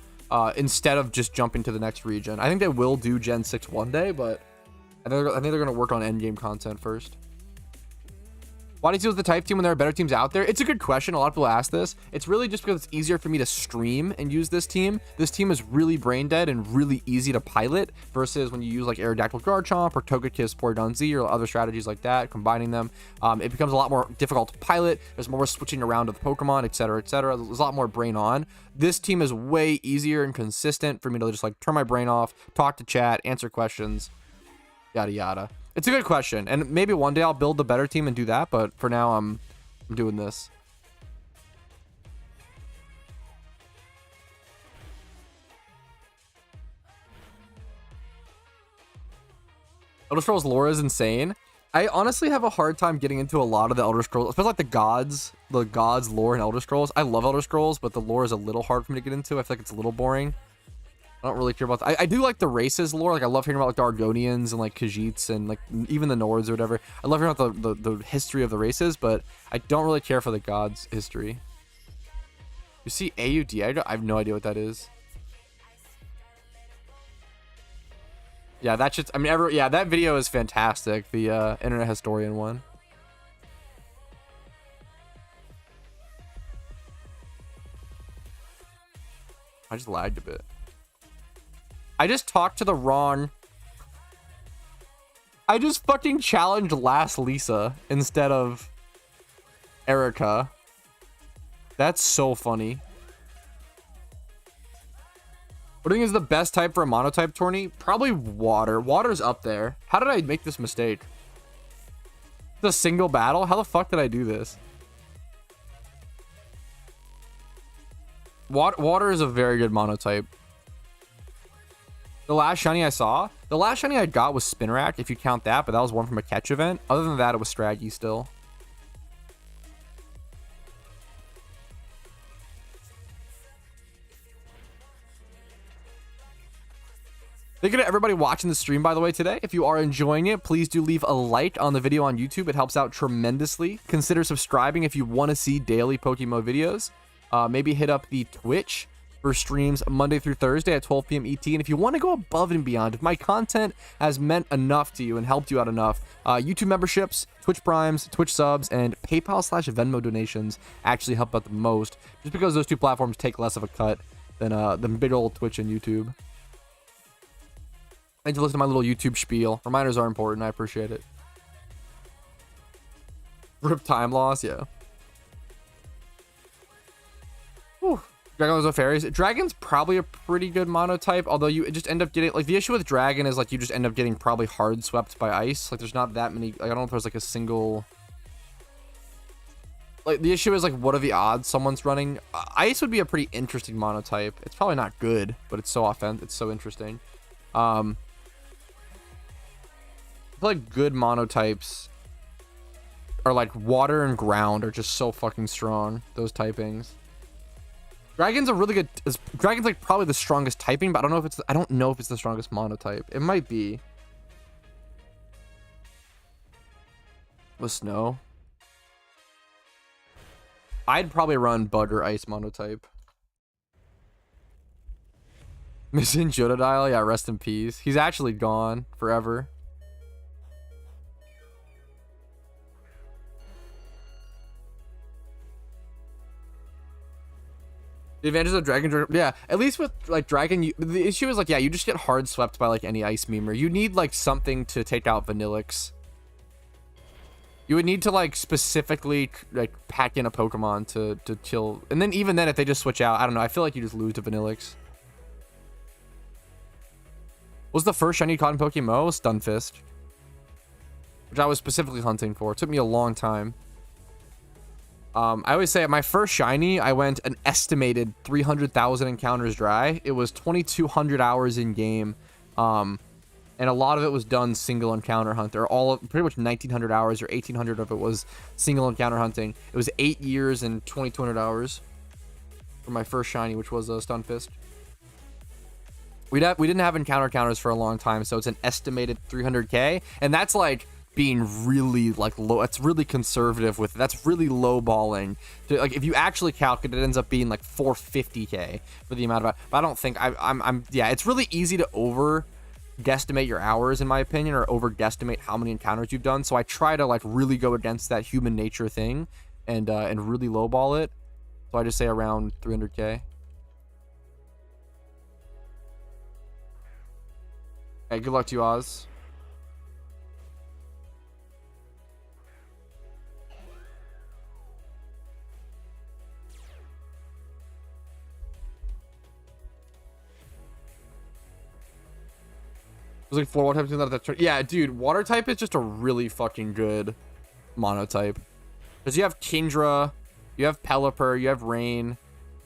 [SPEAKER 1] instead of just jumping to the next region. I think they will do Gen 6 one day, but I think they're going to work on endgame content first. Why do you choose the type team when there are better teams out there? It's a good question. A lot of people ask this. It's really just because it's easier for me to stream and use this team. This team is really brain dead and really easy to pilot versus when you use like Aerodactyl Garchomp or Togekiss Porygon Z or other strategies like that, combining them. It becomes a lot more difficult to pilot. There's more switching around of the Pokemon, etc., etc. There's a lot more brain on. This team is way easier and consistent for me to just like turn my brain off, talk to chat, answer questions, yada yada. It's a good question, and maybe one day I'll build a better team and do that, but for now I'm doing this. Elder Scrolls lore is insane. I honestly have a hard time getting into a lot of the Elder Scrolls, especially like the gods lore in Elder Scrolls. I love Elder Scrolls, but the lore is a little hard for me to get into. I feel like it's a little boring. I don't really care about that. I do like the races lore. Like, I love hearing about like the Argonians and like Khajiits and like even the Nords or whatever. I love hearing about the history of the races, but I don't really care for the gods' history. You see AUD? I have no idea what that is. Yeah, that shit's, I mean, yeah, that video is fantastic. The Internet Historian one. I just lagged a bit. I just talked to the wrong... I just fucking challenged last Lisa instead of Erica. That's so funny. What do you think is the best type for a monotype tourney? Probably water. Water's up there. How did I make this mistake? The single battle? How the fuck did I do this? Water is a very good monotype. The last shiny I saw, The last shiny I got was Spinarak, if you count that, but that was one from a catch event. Other than that, it was Straggy still. Thank you to everybody watching the stream, by the way, today. If you are enjoying it, please do leave a like on the video on YouTube. It helps out tremendously. Consider subscribing if you want to see daily PokeMMO videos. Maybe hit up the Twitch for streams Monday through Thursday at 12 p.m. ET. And if you want to go above and beyond, if my content has meant enough to you and helped you out enough, YouTube memberships, Twitch Primes, Twitch subs, and PayPal/Venmo donations actually help out the most, just because those two platforms take less of a cut than big old Twitch and YouTube. Thanks for listening to my little YouTube spiel. Reminders are important. I appreciate it. Rip time loss, yeah. Whew. Dragon with fairies. Dragon's probably a pretty good monotype, although you just end up getting, like, the issue with Dragon is, like, you just end up getting probably hard swept by ice. Like, there's not that many, like, I don't know if there's, like, a single, like, the issue is, like, what are the odds someone's running? Ice would be a pretty interesting monotype. It's probably not good, but it's so offensive. It's so interesting. I feel like good monotypes are like water and ground are just so fucking strong. Those typings. Dragon's a really good. Dragon's like probably the strongest typing, but I don't know if it's. I don't know if it's the strongest monotype. It might be. With snow, I'd probably run bug or ice monotype. Missing Jotodile, yeah, rest in peace. He's actually gone forever. The advantages of Dragon, yeah, at least with like Dragon, the issue is like, yeah, you just get hard swept by like any ice memer. You need like something to take out Vanillix. You would need to like specifically like pack in a Pokemon to kill, and then even then if they just switch out, I don't know, I feel like you just lose to Vanillix. What was the first shiny you caught in PokeMMO? Stunfisk, which I was specifically hunting for. It took me a long time. I always say at my first shiny, I went an estimated 300,000 encounters dry. It was 2,200 hours in game, and a lot of it was done single encounter hunt. Or pretty much 1,900 hours or 1,800 of it was single encounter hunting. It was 8 years and 2,200 hours for my first shiny, which was a Stunfisk. We didn't have encounter counters for a long time, so it's an estimated 300k, and that's like being really like low. It's really conservative with, that's really low balling. Like if you actually calculate, it ends up being like 450k for the amount of, but I don't think I'm yeah, it's really easy to over guesstimate your hours in my opinion, or over guesstimate how many encounters you've done. So I try to like really go against that human nature thing and really low ball it. So I just say around 300k. Hey, good luck to you, Oz. It was like 4 water types. Yeah, dude, water type is just a really fucking good monotype. Because you have Kingdra, you have Pelipper, you have Rain.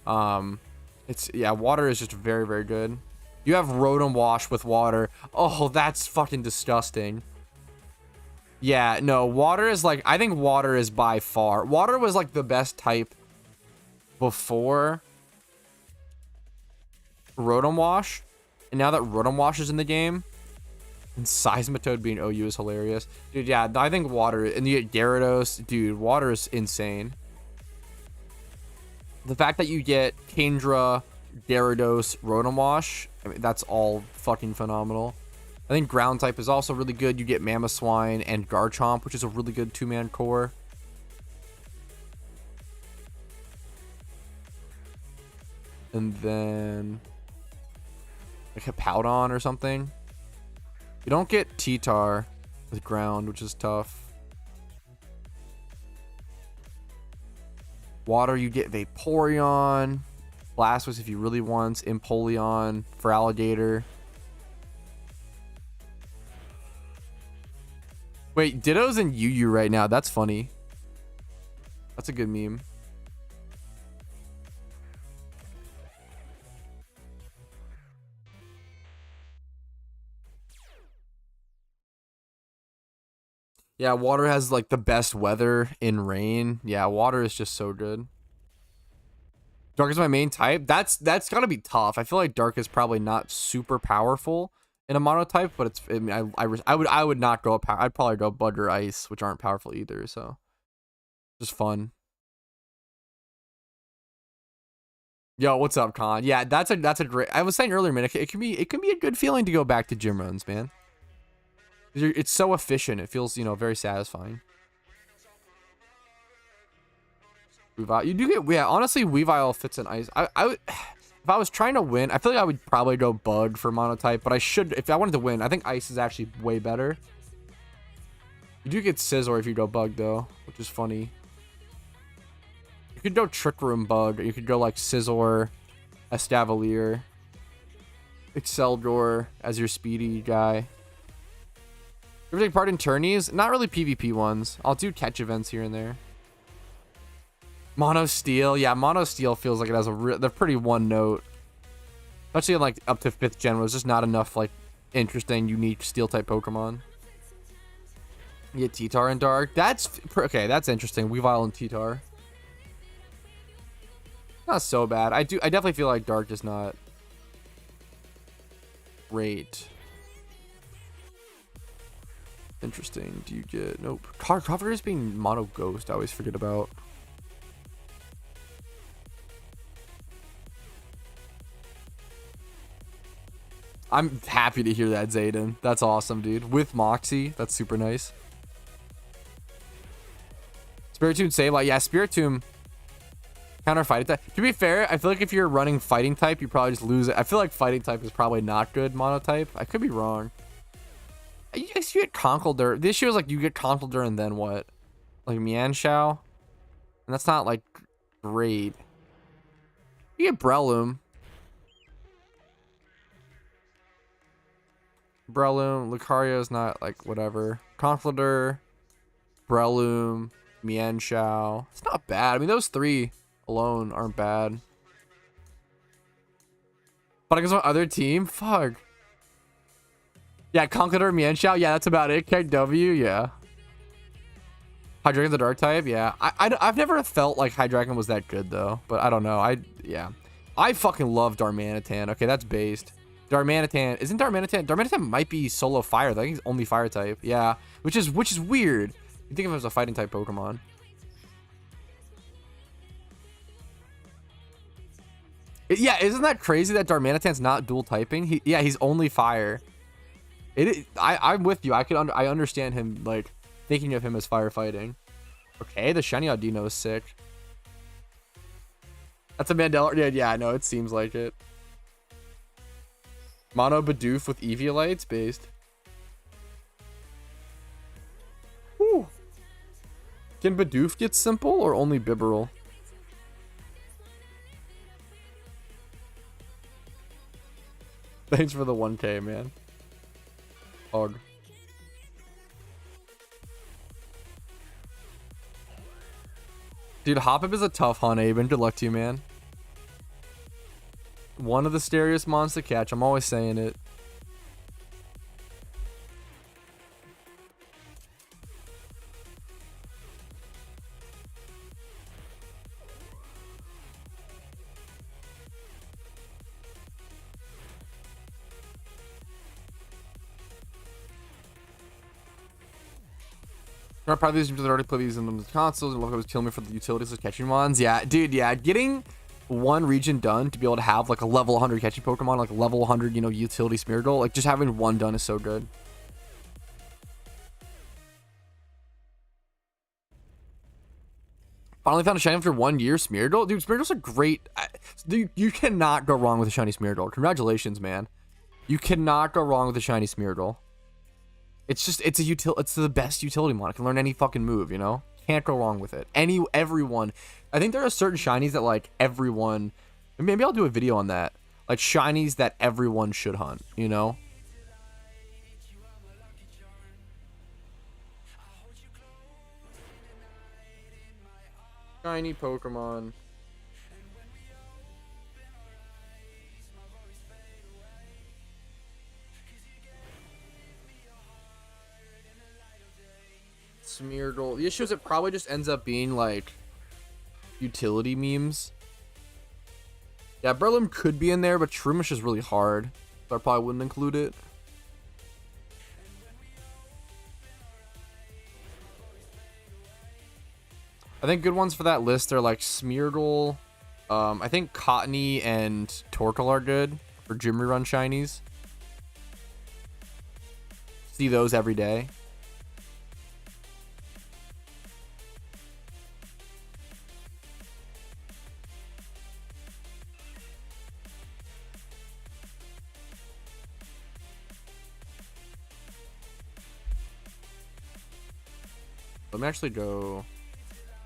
[SPEAKER 1] Yeah, water is just very, very good. You have Rotom Wash with water. Oh, that's fucking disgusting. Yeah, no, water is like, I think water is by far. Water was like the best type before Rotom Wash. And now that Rotom Wash is in the game, and Seismitoad being OU is hilarious. Dude, yeah, I think water, and you get Gyarados. Dude, water is insane. The fact that you get Kingdra, Gyarados, Rotom Wash, I mean, that's all fucking phenomenal. I think ground type is also really good. You get Mamoswine and Garchomp, which is a really good 2-man core. And then like a Hippowdon or something. You don't get T-Tar with ground, which is tough. Water, you get Vaporeon. Blastoise if you really want. Empoleon for Alligator. Wait, Ditto's in UU right now. That's funny. That's a good meme. Yeah, water has like the best weather in rain. Yeah, water is just so good. Dark is my main type. That's gotta be tough. I feel like dark is probably not super powerful in a monotype, but it's. I mean, I would not go up. I'd probably go bug or ice, which aren't powerful either. So just fun. Yo, what's up, Con? Yeah, that's a great. I was saying earlier, man. It can be a good feeling to go back to gym runs, man. It's so efficient. It feels, very satisfying. Weavile, you do get, yeah. Honestly, Weavile fits in ice. I would, if I was trying to win, I feel like I would probably go bug for monotype, but I should, if I wanted to win, I think ice is actually way better. You do get Scizor if you go bug though, which is funny. You could go Trick Room bug. Or you could go like Scizor, Estavalier, Exceldor as your speedy guy. You ever take part in tourneys? Not really PvP ones. I'll do catch events here and there. Mono Steel, yeah, Mono Steel feels like it has they're pretty one note. Especially like up to 5th gen, where there's just not enough like interesting, unique Steel type Pokemon. You get T-Tar and Dark. That's okay. That's interesting. Weavile and T-Tar. Not so bad. I definitely feel like Dark is not great. Interesting. Do you get nope? Crawford is being Mono Ghost. I always forget about. I'm happy to hear that, Zayden. That's awesome, dude. With Moxie, that's super nice. Spiritomb Sableye. Yeah, Spiritomb counter fighting type. To be fair, I feel like if you're running fighting type, you probably just lose it. I feel like fighting type is probably not good monotype. I could be wrong. You get Conkeldurr. The issue is like you get Conkeldurr and then what? Like Mienshao? And that's not like great. You get Breloom. Lucario's not like whatever. Conkeldurr, Breloom, Mienshao. It's not bad. I mean, those three alone aren't bad. But I guess my other team, fuck. Yeah, Conkeldurr, Mienshao. Yeah, that's about it. KW, yeah. Hydreigon's the dark type, yeah. I've never felt like Hydreigon was that good though. But I don't know. Yeah. I fucking love Darmanitan. Okay, that's based. Darmanitan isn't Darmanitan might be solo fire though. I think he's only fire type. Yeah, which is weird. You think of him as a fighting type Pokemon. Yeah, isn't that crazy that Darmanitan's not dual typing? He's only fire. I'm with you. I understand him like thinking of him as firefighting. Okay, the shiny Audino is sick. That's a Mandela. Yeah, I know. It seems like it. Mono Bidoof with Eviolites based. Whew. Can Bidoof get simple or only Bibarel? Thanks for the 1K, man. Hog. Dude, Hoppip is a tough hunt, Aben. Good luck to you, man. One of the scariest mons to catch. I'm always saying it. I'm proud of these because I already play these in the consoles and love how it was killing me for the utilities of catching mons. Yeah, dude, yeah. Getting one region done to be able to have like a level 100 catching Pokemon, like a level 100, utility Smeargle, like just having one done is so good. Finally found a shiny after 1 year. Smeargle, dude. Smeargle's a great. Dude, you cannot go wrong with a shiny Smeargle. Congratulations, man. You cannot go wrong with a shiny Smeargle. It's the best utility mon. It can learn any fucking move, Can't go wrong with it. Everyone. I think there are certain shinies that like everyone. Maybe I'll do a video on that. Like shinies that everyone should hunt, Shiny Pokemon. Smeargle. The issue is it probably just ends up being like utility memes. Yeah, Breloom could be in there, but Shroomish is really hard, so I probably wouldn't include it. I think good ones for that list are like Smeargle. I think Cottony and Torkoal are good for gym rerun shinies. See those every day. Let me actually go.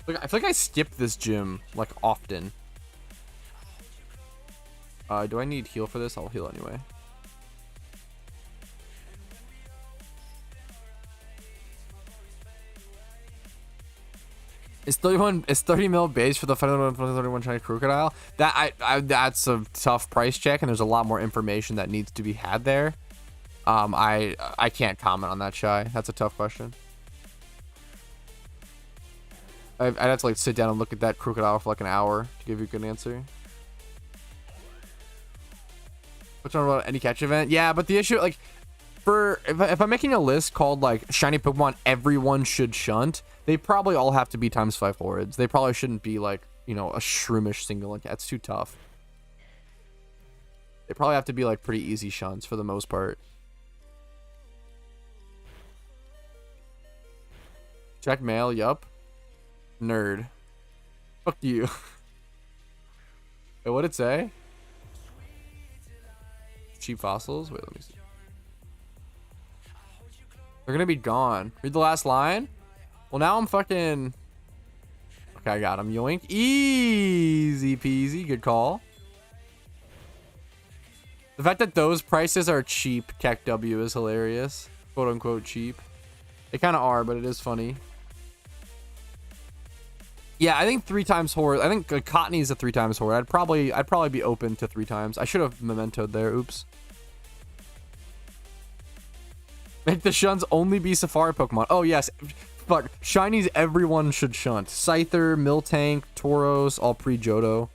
[SPEAKER 1] Look, I feel like I skip this gym like often. Do I need heal for this? I'll heal anyway. Is 30 mil base for the 31 shiny crocodile? That's a tough price check, and there's a lot more information that needs to be had there. I can't comment on that, Shy. That's a tough question. I'd have to like sit down and look at that crocodile for like an hour to give you a good answer. What's on about any catch event? Yeah, but the issue, like, if I'm making a list called like shiny Pokemon everyone should shunt, they probably all have to be ×5 hordes. They probably shouldn't be like, you know, a Shroomish single. Like, that's too tough. They probably have to be like pretty easy shunts for the most part. Check mail, yup. Nerd. Fuck you. Wait, what'd it say? Cheap fossils? Wait, let me see. They're gonna be gone. Read the last line? Well, now I'm fucking... Okay, I got him. Yoink. Easy peasy. Good call. The fact that those prices are cheap, Kek W, is hilarious. Quote unquote cheap. They kind of are, but it is funny. Yeah, I think 3x horde. I think Cottony's a 3x horde. I'd probably be open to 3x. I should have mementoed there. Oops. Make the shuns only be Safari Pokemon. Oh yes, fuck. Shinies everyone should shunt. Scyther, Miltank, Tauros, all pre-Johto.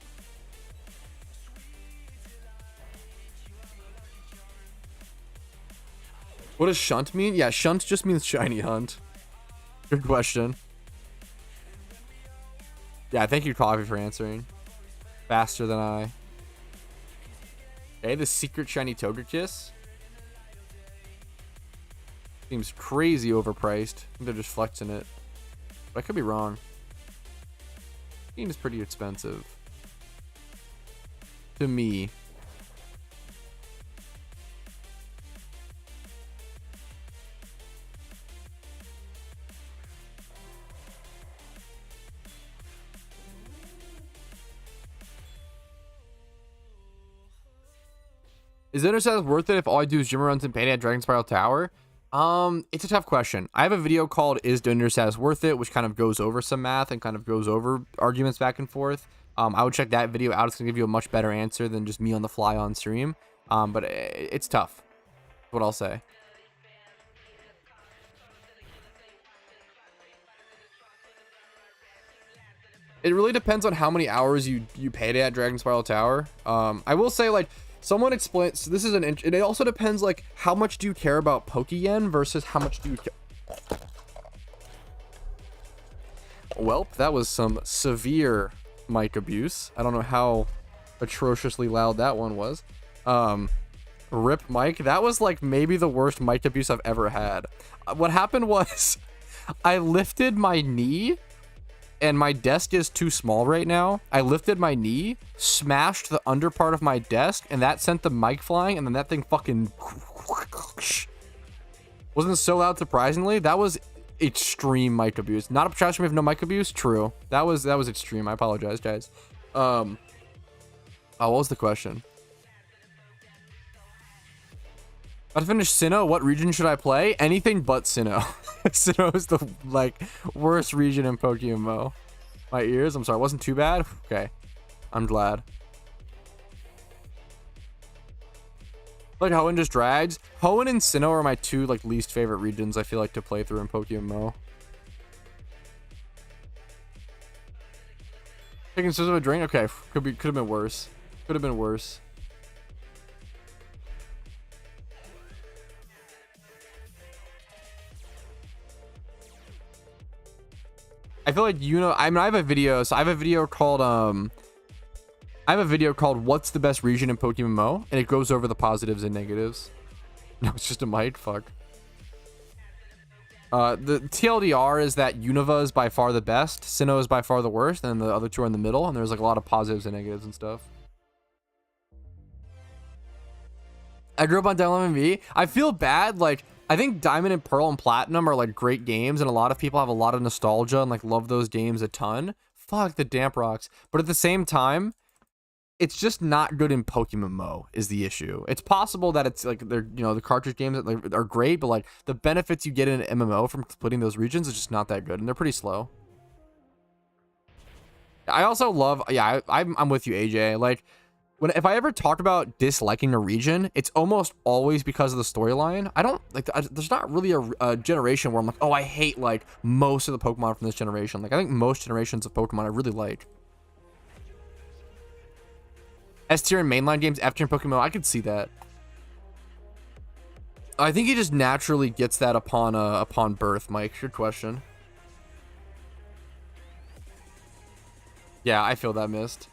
[SPEAKER 1] What does shunt mean? Yeah, shunt just means shiny hunt. Good question. Yeah, thank you, Coffee, for answering. Faster than I. Okay, the secret shiny Togekiss. Seems crazy overpriced. I think they're just flexing it. But I could be wrong. Seems pretty expensive. To me. Is the intercept worth it if all I do is gym runs and payday at Dragon Spiral Tower? It's a tough question. I have a video called "Is the intercept worth it?" which kind of goes over some math and kind of goes over arguments back and forth. I would check that video out. It's gonna give you a much better answer than just me on the fly on stream. But it's tough. That's what I'll say. It really depends on how many hours you payday at Dragon Spiral Tower. I will say, like, someone explained, so this is it also depends, like, how much do you care about Pokeyen versus how much do you care. Welp, that was some severe mic abuse. I don't know how atrociously loud that one was. Rip mic. That was like maybe the worst mic abuse I've ever had. What happened was I lifted my knee, and my desk is too small right now. I lifted my knee, smashed the under part of my desk, and that sent the mic flying, and then that thing fucking wasn't so loud, surprisingly. That was extreme mic abuse. Not a trash with no mic abuse. True. That was extreme. I apologize, guys. Oh, what was the question? About to finish Sinnoh. What region should I play? Anything but Sinnoh. Sinnoh is the like worst region in PokeMMO. My ears. I'm sorry. It wasn't too bad. Okay. I'm glad. Like Hoenn just drags. Hoenn and Sinnoh are my two like least favorite regions I feel like to play through in PokeMMO. Taking sips of a drink. Okay, could have been worse. Could have been worse. I feel like, you know, I mean, I have a video. So I have a video called "What's the best region in PokeMMO?" and it goes over the positives and negatives. No, it's just a mic. Fuck. The TLDR is that Unova is by far the best, Sinnoh is by far the worst, and the other two are in the middle, and there's like a lot of positives and negatives and stuff. I grew up on Diamond V. I feel bad, like, I think Diamond and Pearl and Platinum are like great games, and a lot of people have a lot of nostalgia and like love those games a ton. Fuck the Damp Rocks. But at the same time, it's just not good in PokeMMO is the issue. It's possible that it's like they're, you know, the cartridge games that are great, but like the benefits you get in an MMO from splitting those regions is just not that good, and they're pretty slow. I also love, yeah, I'm with you, AJ. Like, if I ever talk about disliking a region, it's almost always because of the storyline. I don't like. There's not really a generation where I'm like, oh, I hate like most of the Pokemon from this generation. Like, I think most generations of Pokemon I really like. S tier in mainline games, F tier in Pokemon, I could see that. I think he just naturally gets that upon birth, Mike. Good question. Yeah, I feel that missed.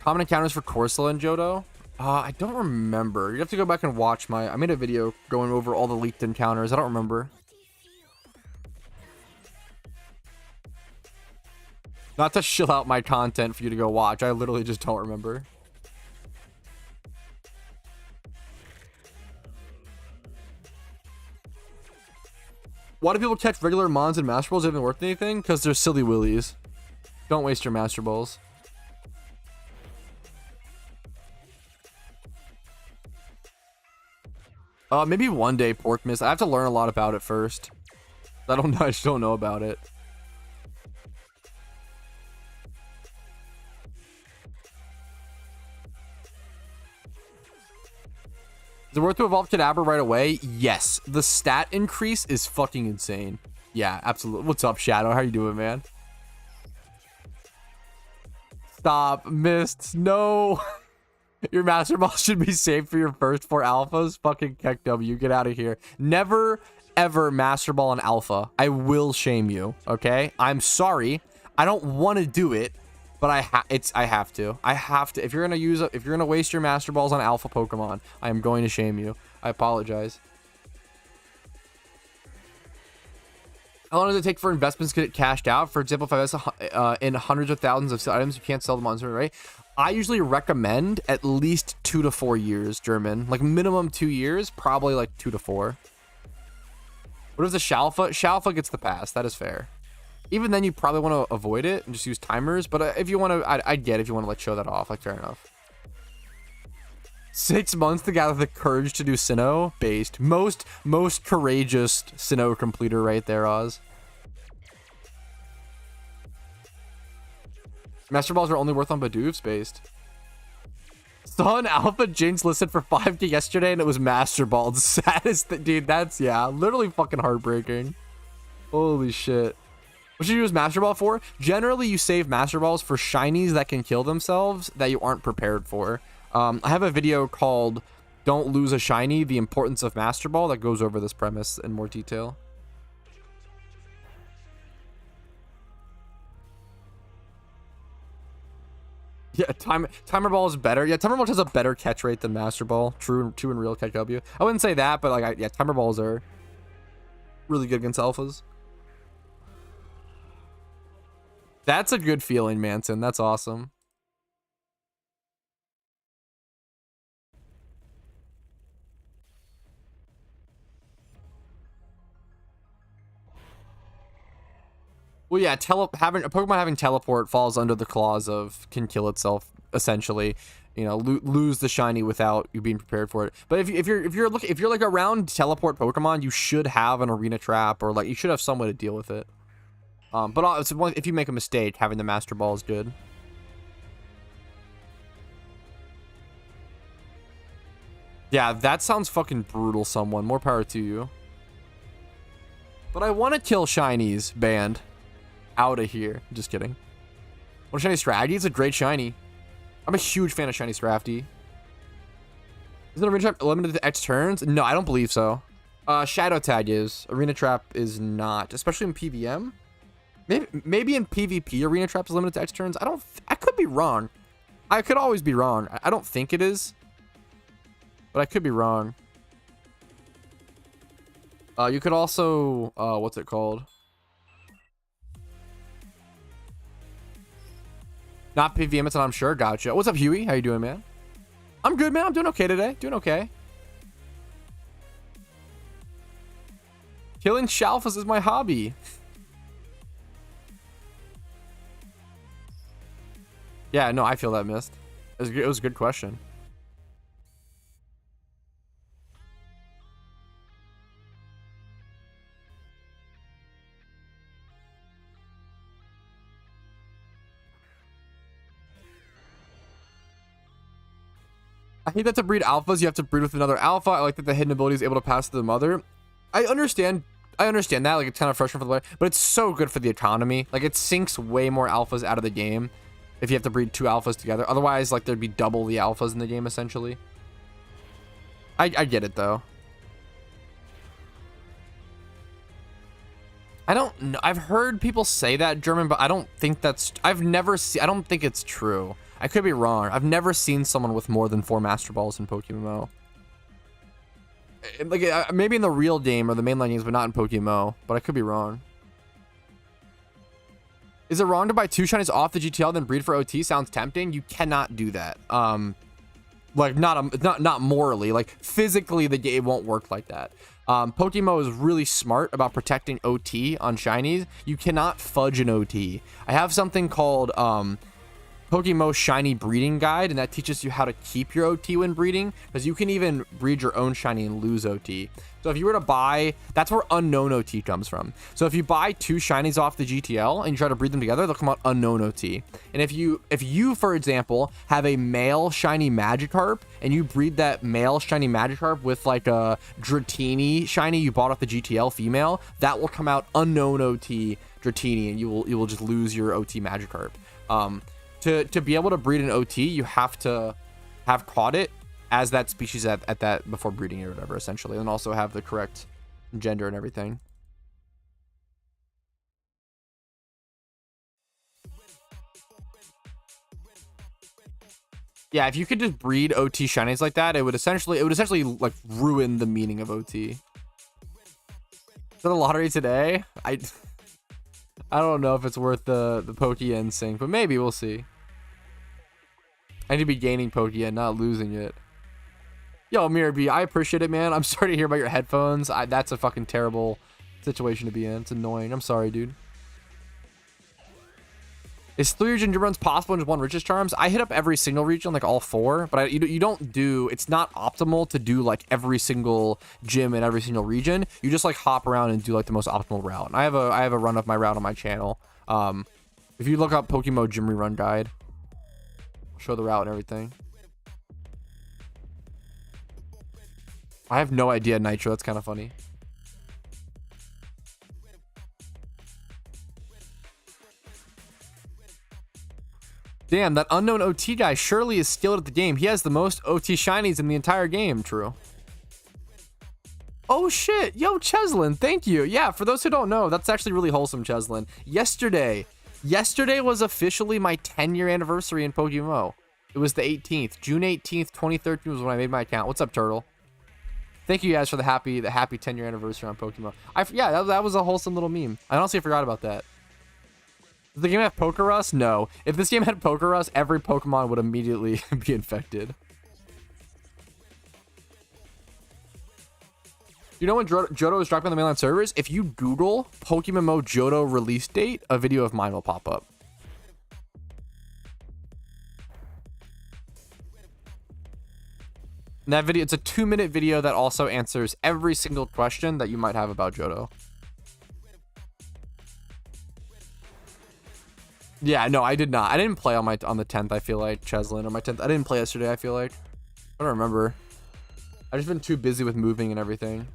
[SPEAKER 1] Common encounters for Corsola and Johto? I don't remember. You have to go back and watch I made a video going over all the leaked encounters. I don't remember. Not to shill out my content for you to go watch. I literally just don't remember. Why do people catch regular Mons and Master Balls that haven't worth anything? Because they're silly willies. Don't waste your Master Balls. Maybe one day, Pork Miss. I have to learn a lot about it first. I just don't know about it. Is it worth to evolve Kadabra right away? Yes. The stat increase is fucking insane. Yeah, absolutely. What's up, Shadow? How you doing, man? Stop. Missed. No. Your Master Ball should be saved for your first 4 alphas. Fucking Keck W. Get out of here. Never, ever Master Ball an alpha. I will shame you. Okay? I'm sorry. I don't want to do it. But I have to. If you're gonna waste your Master Balls on alpha Pokemon, I am going to shame you. I apologize. How long does it take for investments to get cashed out? For example, if I invest in hundreds of thousands of items, you can't sell them on zero, right? I usually recommend at least 2 to 4 years, German. Like minimum 2 years, probably like 2 to 4. What if the Shalfa? Shalfa gets the pass. That is fair. Even then, you probably want to avoid it and just use timers. But if you want to, I'd get if you want to like show that off. Like, fair enough. 6 months to gather the courage to do Sinnoh. Based. Most courageous Sinnoh completer right there, Oz. Master Balls are only worth on Bidoofs. Based. Saw an Alpha Jinx listed for 5k yesterday and it was Master Balled. Saddest dude, that's, yeah, literally fucking heartbreaking. Holy shit. What should you use Master Ball for? Generally, you save Master Balls for shinies that can kill themselves that you aren't prepared for. I have a video called "Don't Lose a Shiny, The Importance of Master Ball" that goes over this premise in more detail. Yeah, Timer Ball is better. Yeah, Timer Ball has a better catch rate than Master Ball. True and real KW. I wouldn't say that, but like, yeah, Timer Balls are really good against alphas. That's a good feeling, Manson. That's awesome. Well, yeah, Pokemon having teleport falls under the clause of can kill itself, essentially. You know, lose the shiny without you being prepared for it. But if you're like around teleport Pokemon, you should have an arena trap, or like you should have some way to deal with it. But if you make a mistake, having the Master Ball is good. Yeah, that sounds fucking brutal, someone. More power to you. But I want to kill shinies, band. Out of here. Just kidding. What shiny strategy? It's a great shiny. I'm a huge fan of shiny Scrafty. Isn't Arena Trap limited to X turns? No, I don't believe so. Shadow Tag is. Arena Trap is not, especially in PVM. Maybe in PvP, Arena Trap is limited to X turns. I could be wrong. I could always be wrong. I don't think it is, but I could be wrong. You could also, what's it called? Not PVM, it's not, I'm sure. Gotcha. What's up, Huey? How you doing, man? I'm good, man. I'm doing okay today. Doing okay. Killing Shalfas is my hobby. Yeah, no, I feel that, Mist. It was a good question. I hate that to breed alphas, you have to breed with another alpha. I like that the hidden ability is able to pass to the mother. I understand that. Like, it's kind of frustrating for the player, but it's so good for the economy. Like, it sinks way more alphas out of the game if you have to breed 2 alphas together. Otherwise, like, there'd be double the alphas in the game, essentially. I get it, though. I don't know. I've heard people say that, German, but I don't think that's... I don't think it's true. I could be wrong. I've never seen someone with more than 4 Master Balls in PokeMMO. Like, maybe in the real game or the mainline games, but not in PokeMMO. But I could be wrong. Is it wrong to buy 2 shinies off the GTL then breed for OT? Sounds tempting. You cannot do that. Like, not morally. Like, physically, the game won't work like that. PokeMMO is really smart about protecting OT on shinies. You cannot fudge an OT. I have something called PokeMMO Shiny Breeding Guide, and that teaches you how to keep your OT when breeding, because you can even breed your own shiny and lose OT. So if you were to buy, that's where unknown OT comes from. So if you buy 2 shinies off the GTL and you try to breed them together, they'll come out unknown OT. And if you, for example, have a male shiny Magikarp and you breed that male shiny Magikarp with like a Dratini shiny you bought off the GTL female, that will come out unknown OT Dratini, and you will just lose your OT Magikarp. To be able to breed an OT, you have to have caught it as that species at that before breeding it or whatever, essentially, and also have the correct gender and everything. Yeah, if you could just breed OT shinies like that, it would essentially like ruin the meaning of OT. Is that a lottery today? I don't know if it's worth the Pokeyen sync, but maybe we'll see. I need to be gaining Pokeyen, not losing it. Yo, Mirror B, I appreciate it, man. I'm sorry to hear about your headphones. That's a fucking terrible situation to be in. It's annoying. I'm sorry, dude. Is 3 region gym runs possible in just 1 Riches Charms? I hit up every single region, like all 4, but you don't do... It's not optimal to do like every single gym in every single region. You just like hop around and do like the most optimal route. And I have a run of my route on my channel. If you look up PokeMMO Gym Rerun Guide, I'll show the route and everything. I have no idea, Nitro. That's kind of funny. Damn, that unknown OT guy surely is skilled at the game. He has the most OT shinies in the entire game. True. Oh shit, yo, Cheslin, thank you. Yeah, for those who don't know, that's actually really wholesome, Cheslin. Yesterday was officially my 10-year anniversary in PokeMMO. It was the 18th. June 18th, 2013 was when I made my account. What's up, Turtle? Thank you guys for the happy 10-year anniversary on PokeMMO. Yeah, that was a wholesome little meme. I honestly forgot about that. Does the game have Pokerus? No. If this game had Pokerus, every Pokemon would immediately be infected. You know when Johto is dropping on the mainline servers? If you Google PokeMMO Johto release date, a video of mine will pop up. And that video, it's a 2-minute video that also answers every single question that you might have about Johto. Yeah, no, I did not. I didn't play on the 10th, I feel like, Cheslin, or my 10th. I didn't play yesterday, I feel like. I don't remember. I've just been too busy with moving and everything.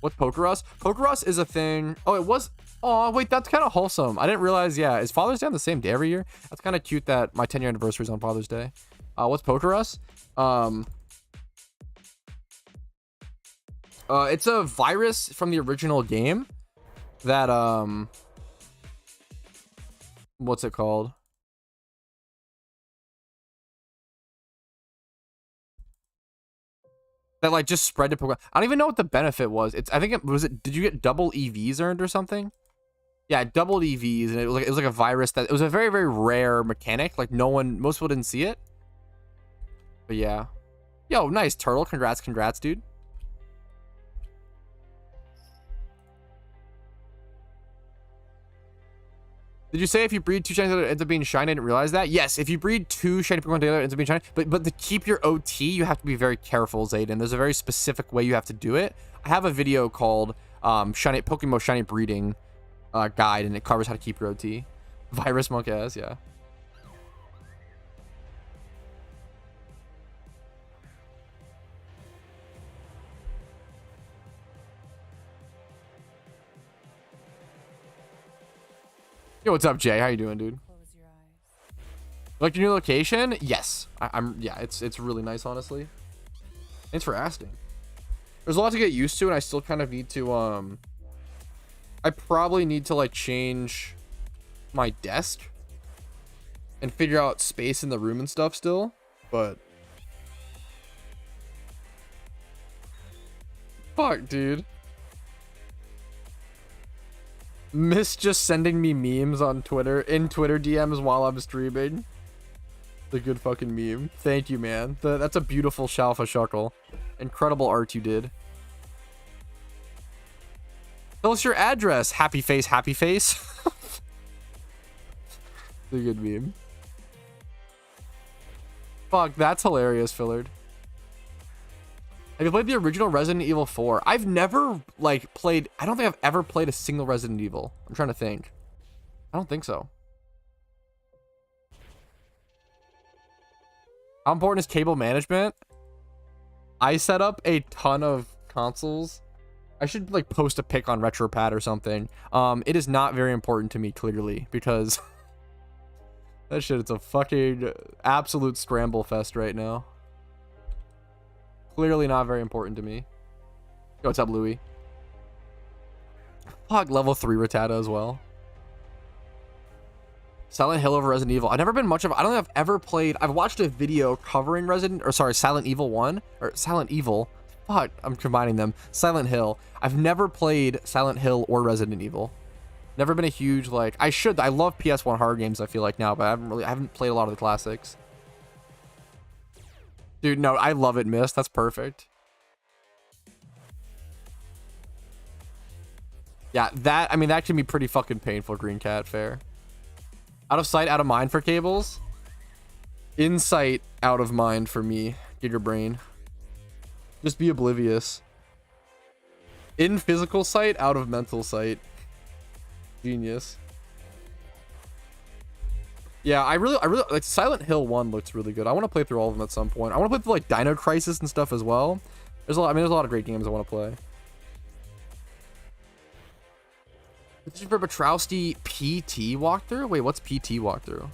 [SPEAKER 1] What's Pokerus? Pokerus is a thing. Oh, it was. Oh, wait, that's kind of wholesome. I didn't realize, yeah, is Father's Day on the same day every year? That's kind of cute that my 10-year anniversary is on Father's Day. What's Pokerus? It's a virus from the original game that, what's it called? That like just spread to Pokemon. I don't even know what the benefit was. I think it was did you get double EVs earned or something? Yeah, double EVs, and it was like a virus that it was a very, very rare mechanic. Like most people didn't see it. But yeah. Yo, nice turtle. Congrats, dude. Did you say if you breed 2 shiny together, it ends up being shiny? I didn't realize that. Yes, if you breed 2 shiny Pokemon together, it ends up being shiny. But to keep your OT, you have to be very careful, Zayden. There's a very specific way you have to do it. I have a video called PokeMMO Shiny Breeding Guide, and it covers how to keep your OT. Virus Monk ass, yeah. Yo, what's up, Jay? How you doing, dude? Like your new location? Yes. Yeah, it's really nice, honestly. Thanks for asking. There's a lot to get used to, and I still kind of need to I probably need to like change my desk and figure out space in the room and stuff still, but fuck, dude. Miss just sending me memes on Twitter, in Twitter DMs while I'm streaming. The good fucking meme. Thank you, man. That's a beautiful Shalfa Shuckle. Incredible art you did. Tell us your address. Happy face, happy face. The good meme. Fuck, that's hilarious, Fillard. Have you played the original Resident Evil 4? I've never, like, played... I don't think I've ever played a single Resident Evil. I'm trying to think. I don't think so. How important is cable management? I set up a ton of consoles. I should, like, post a pic on RetroPad or something. It is not very important to me, clearly, because... that shit, it's a fucking absolute scramble fest right now. Clearly not very important to me. Yo, what's up, Louis? Fuck, level 3 Rattata as well. Silent Hill over Resident Evil. I've never been much of... I don't think I've ever played... I've watched a video covering Silent Evil 1. Or Silent Evil. Fuck, I'm combining them. Silent Hill. I've never played Silent Hill or Resident Evil. Never been a huge, like... I love PS1 horror games, I feel like, now, but I haven't played a lot of the classics. Dude, no, I love it, Miss. That's perfect. Yeah, that can be pretty fucking painful, Green Cat. Fair. Out of sight, out of mind for cables. In sight, out of mind for me. Get your brain. Just be oblivious. In physical sight, out of mental sight. Genius. Yeah, I really like Silent Hill 1 looks really good. I want to play through all of them at some point. I want to play through like Dino Crisis and stuff as well. There's a lot of great games I want to play. This is for Patrouski PT walkthrough? Wait, what's PT walkthrough?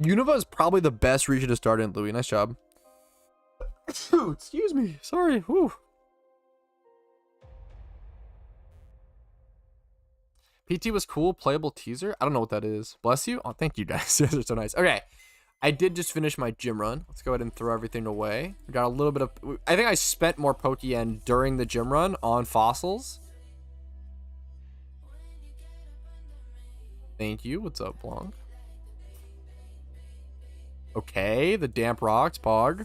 [SPEAKER 1] Unova is probably the best region to start in, Louis. Nice job. Excuse me. Sorry. Whew. PT was cool. Playable teaser. I don't know what that is. Bless you. Oh, thank you guys. You guys are so nice. Okay. I did just finish my gym run. Let's go ahead and throw everything away. We got a little bit of... I think I spent more Pokeyen during the gym run on fossils. Thank you. What's up, Blanc? Okay, the damp rocks, Pog.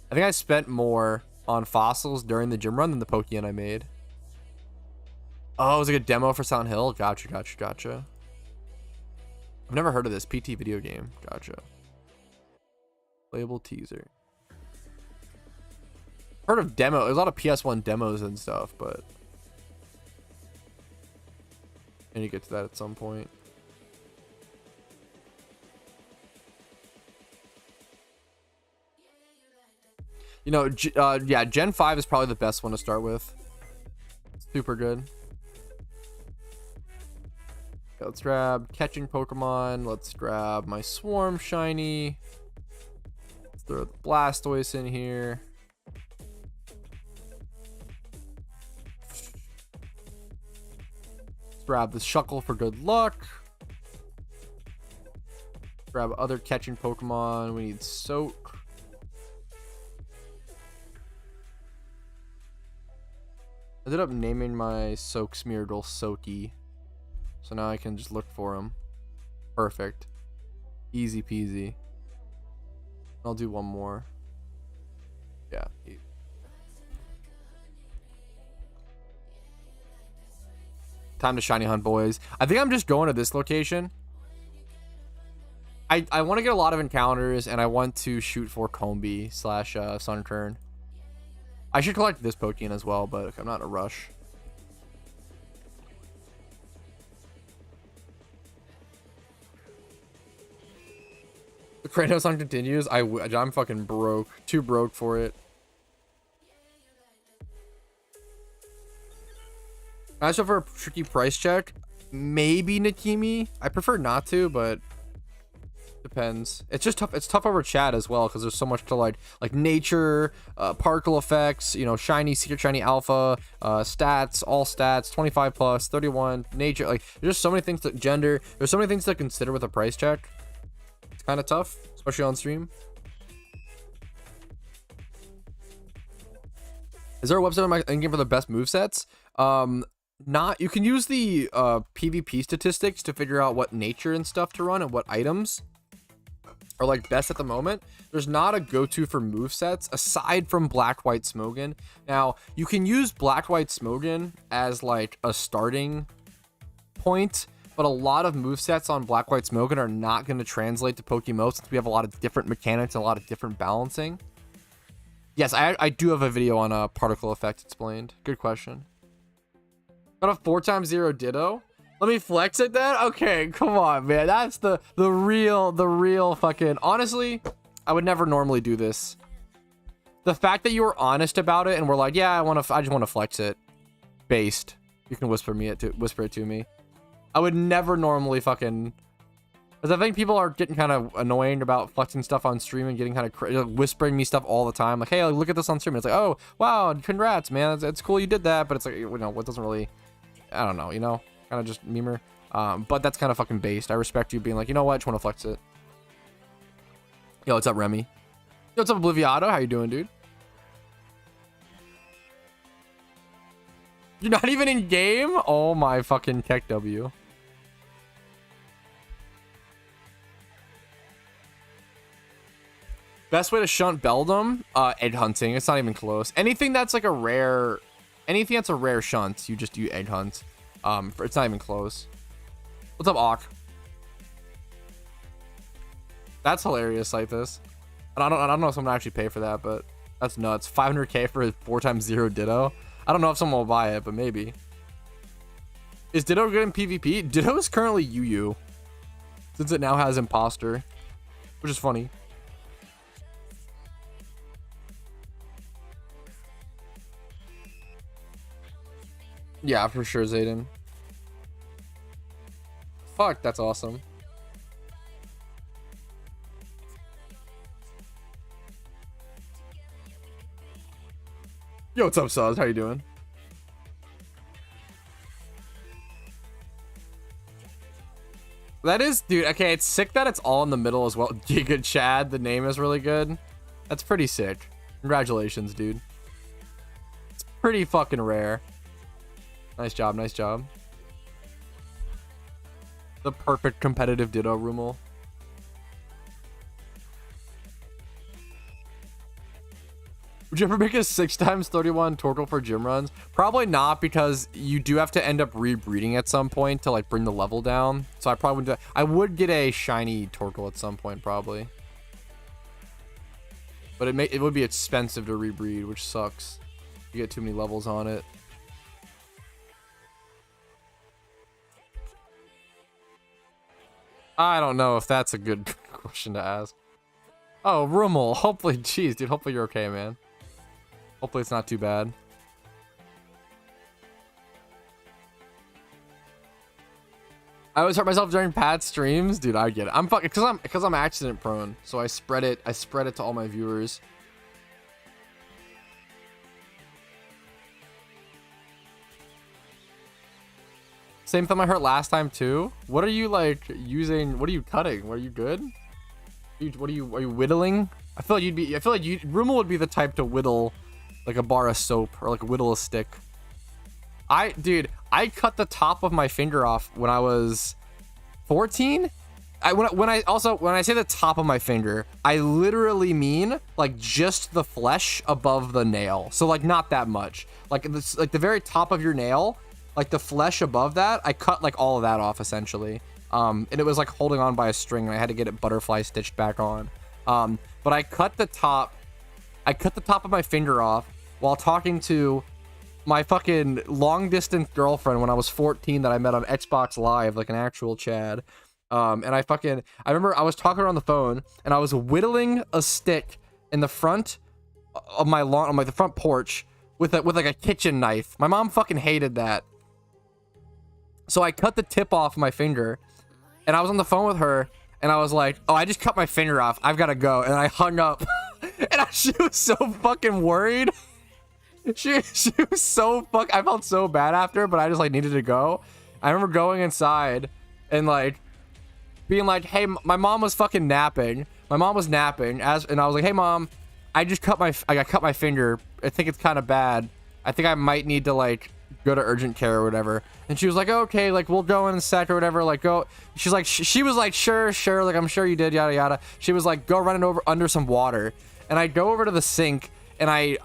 [SPEAKER 1] I think I spent more on fossils during the gym run than the Pokeyen I made. Oh, it was like a demo for Silent Hill? Gotcha. I've never heard of this PT video game. Gotcha. Playable teaser. Heard of demo. There's a lot of PS1 demos and stuff, but I need to get to that at some point. You know, yeah, Gen 5 is probably the best one to start with. Super good. Let's grab catching Pokemon. Let's grab my Swarm Shiny. Let's throw the Blastoise in here. Let's grab the Shuckle for good luck. Grab other catching Pokemon. We need Soak. I ended up naming my Soak Smeargle Soaky. So now I can just look for him. Perfect. Easy peasy. I'll do one more. Yeah. Time to shiny hunt, boys. I think I'm just going to this location. I want to get a lot of encounters, and I want to shoot for Combee / Sunkern. I should collect this Pokeyen as well, but I'm not in a rush. The Kratos song continues. I'm fucking broke. Too broke for it. As for a tricky price check, maybe Nikimi. I prefer not to, but depends. It's just tough. It's tough over chat as well because there's so much to like nature, particle effects, you know, shiny, secret shiny alpha, stats, all stats, 25 plus, 31, nature. Like there's just so many things to gender. There's so many things to consider with a price check. It's kind of tough, especially on stream. Is there a website on my in-game for the best movesets? You can use the PvP statistics to figure out what nature and stuff to run and what items are like best at the moment. There's not a go-to for movesets aside from Black White Smogon. Now you can use Black White Smogon as like a starting point, but a lot of movesets on Black White Smogon are not going to translate to PokeMMO since we have a lot of different mechanics and a lot of different balancing. Yes, I do have a video on a particle effect explained. Good question. Got a 4x0 Ditto. Let me flex at that. Okay, come on, man. That's the real fucking. Honestly, I would never normally do this. The fact that you were honest about it and we're like, yeah, I just want to flex it. Based. You can whisper it to me. I would never normally fucking. Because I think people are getting kind of annoying about flexing stuff on stream and getting kind of whispering me stuff all the time. Like, hey, look at this on stream. And it's like, oh, wow, congrats, man. It's cool you did that. But it's like, you know, what doesn't really. I don't know, you know, kind of just memer. But that's kind of fucking based. I respect you being like, you know what, I just want to flex it. Yo, what's up, Remy? Yo, what's up, Obliviato? How you doing, dude? You're not even in game? Oh my fucking Tech W. Best way to shunt Beldum? Egg hunting. It's not even close. Anything that's like a rare. Anything that's a rare shunt, you egg hunt. It's not even close. What's up, Awk? That's hilarious, like this. And I don't know if someone will actually pay for that, but that's nuts. 500k for a 4x0 Ditto. I don't know if someone will buy it, but maybe. Is Ditto good in PvP? Ditto is currently UU, since it now has Imposter, which is funny. Yeah, for sure, Zayden. Fuck, that's awesome. Yo, what's up, Saz? How you doing? That is, dude, okay, it's sick that it's all in the middle as well. Giga Chad, the name is really good. That's pretty sick. Congratulations, dude. It's pretty fucking rare. Nice job, nice job. The perfect competitive Ditto Rumal. Would you ever make a 6x31 Torkoal for gym runs? Probably not, because you do have to end up rebreeding at some point to like bring the level down. So I probably wouldn't do that. I would get a shiny Torkoal at some point, probably. but it would be expensive to rebreed, which sucks. You get too many levels on it. I don't know if that's a good question to ask. Oh, Rummel. Hopefully, jeez, dude. Hopefully you're okay, man. Hopefully it's not too bad. I always hurt myself during Pat's streams, dude. I get it. I'm fucking because I'm accident prone, so I spread it to all my viewers. Same thing I hurt last time too. What are you like using? What are you cutting? What are you good? Are you whittling? I feel like Rummel would be the type to whittle like a bar of soap or like whittle a stick. Dude, I cut the top of my finger off when I was 14. When I say the top of my finger, I literally mean like just the flesh above the nail. So like not that much. Like this, like the very top of your nail, like the flesh above that, I cut like all of that off essentially. And it was like holding on by a string, and I had to get it butterfly stitched back on. But I cut the top of my finger off while talking to my fucking long distance girlfriend when I was 14 that I met on Xbox Live, like an actual Chad. And I remember I was talking to her on the phone, and I was whittling a stick in the front of my lawn, on like the front porch with like a kitchen knife. My mom fucking hated that. So I cut the tip off my finger, and I was on the phone with her, and I was like, oh, I just cut my finger off. I've got to go. And I hung up. And she was so fucking worried. She was so I felt so bad after, but I just like needed to go. I remember going inside and like being like, hey, my mom was fucking napping. My mom was napping and I was like, hey mom, I cut my finger. I think it's kind of bad. I think I might need to like go to urgent care or whatever. And she was like, okay, like we'll go in a sec or whatever. Like go. She's like, she was like, sure. Like I'm sure you did, yada yada. She was like, go run it over under some water. And I go over to the sink. And I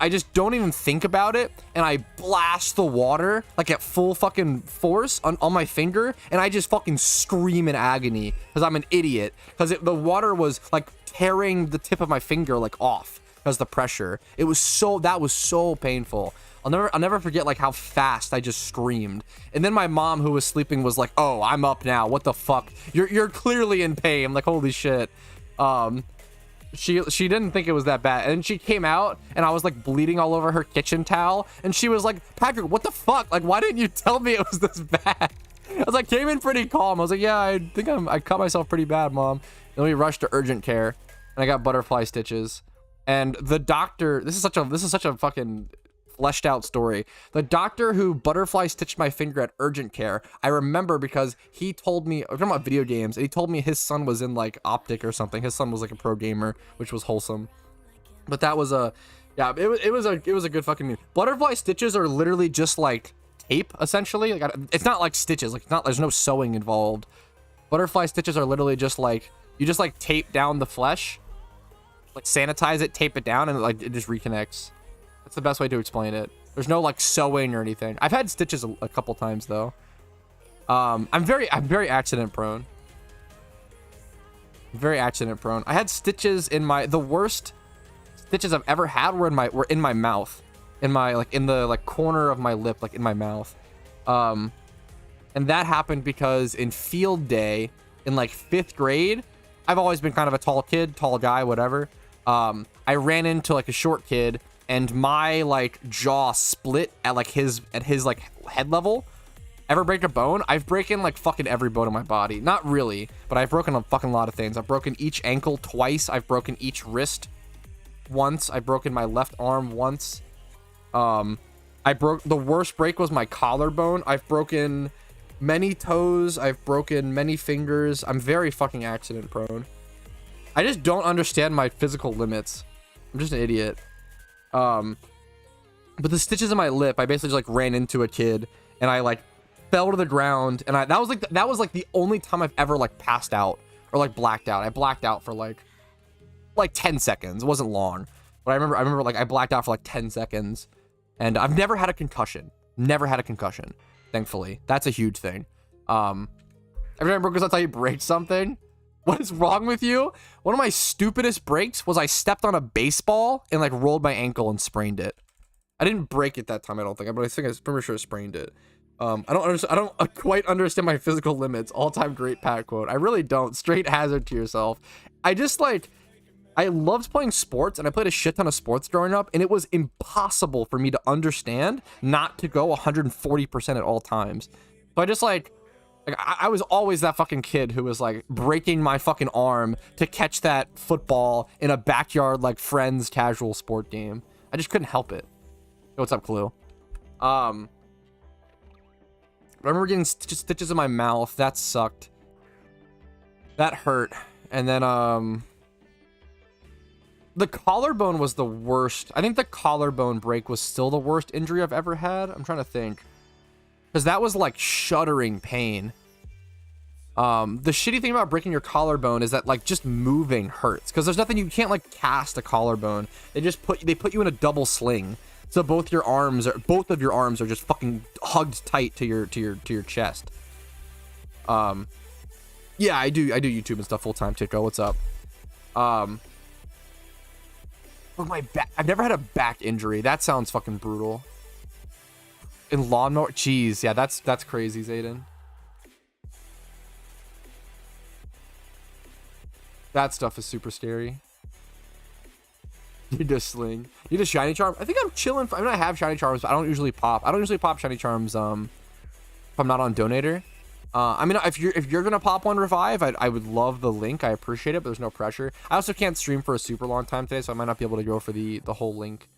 [SPEAKER 1] just don't even think about it, and I blast the water like at full fucking force on my finger, and I just fucking scream in agony because I'm an idiot, because the water was like tearing the tip of my finger like off because the pressure. That was so painful. I'll never forget like how fast I just screamed. And then my mom, who was sleeping, was like, oh, I'm up now, what the fuck, you're clearly in pain. I'm like, holy shit. She didn't think it was that bad, and she came out, and I was like bleeding all over her kitchen towel, and she was like, Patrick, what the fuck, like why didn't you tell me it was this bad? I was like, came in pretty calm. I was like, yeah, I think I cut myself pretty bad, mom. Then we rushed to urgent care, and I got butterfly stitches, and the doctor, this is such a fucking fleshed out story. The doctor who butterfly stitched my finger at urgent care, I remember because he told me, I'm talking about video games, and he told me his son was in like Optic or something. His son was like a pro gamer, which was wholesome. But that was it was a good fucking meme. Butterfly stitches are literally just like tape essentially. Like it's not like stitches, like there's no sewing involved. Butterfly stitches are literally just like, you just like tape down the flesh, like sanitize it, tape it down, and like it just reconnects. That's the best way to explain it. There's no like sewing or anything. I've had stitches a couple times though. I'm very accident prone. Very accident prone. I had stitches in the worst stitches I've ever had were in my mouth, in the like corner of my lip, like in my mouth. And that happened because in field day in like 5th grade, I've always been kind of a tall guy, whatever. I ran into like a short kid, and my like jaw split at his like head level. Ever break a bone? I've broken like fucking every bone in my body. Not really, but I've broken a fucking lot of things. I've broken each ankle twice. I've broken each wrist once. I've broken my left arm once. The worst break was my collarbone. I've broken many toes. I've broken many fingers. I'm very fucking accident prone. I just don't understand my physical limits. I'm just an idiot. But the stitches in my lip, I basically just like ran into a kid, and I like fell to the ground, and that was like the only time I've ever like passed out or like blacked out. I blacked out for like 10 seconds. It wasn't long, but I remember like I blacked out for like 10 seconds, and I've never had a concussion. Never had a concussion, thankfully. That's a huge thing. Every time I broke, that's how you break something. What is wrong with you? One of my stupidest breaks was I stepped on a baseball and like rolled my ankle and sprained it. I didn't break it that time, I don't think, but I think I'm pretty sure I sprained it. I don't quite understand my physical limits. All-time great Pat quote. I really don't. Straight hazard to yourself. I just like, I loved playing sports, and I played a shit ton of sports growing up, and it was impossible for me to understand not to go 140% at all times. So I just like I was always that fucking kid who was like breaking my fucking arm to catch that football in a backyard like friends casual sport game. I just couldn't help it. Yo, what's up, Clue? I remember getting stitches in my mouth. That sucked. That hurt. And then the collarbone was the worst. I think the collarbone break was still the worst injury I've ever had. I'm trying to think. Because that was like shuddering pain. The shitty thing about breaking your collarbone is that like just moving hurts. Because there's nothing, you can't like cast a collarbone. They put you in a double sling. So both of your arms are just fucking hugged tight to your chest. Yeah, I do YouTube and stuff full time. Tico, what's up? Oh, my back. I've never had a back injury. That sounds fucking brutal. In lawnmower, jeez, yeah, that's crazy, Zayden. That stuff is super scary. You just sling. You just shiny charm. I think I'm chilling. I mean, I have shiny charms, but I don't usually pop. I don't usually pop shiny charms. If I'm not on donator. I mean, if you're gonna pop one revive, I would love the link. I appreciate it, but there's no pressure. I also can't stream for a super long time today, so I might not be able to go for the whole link.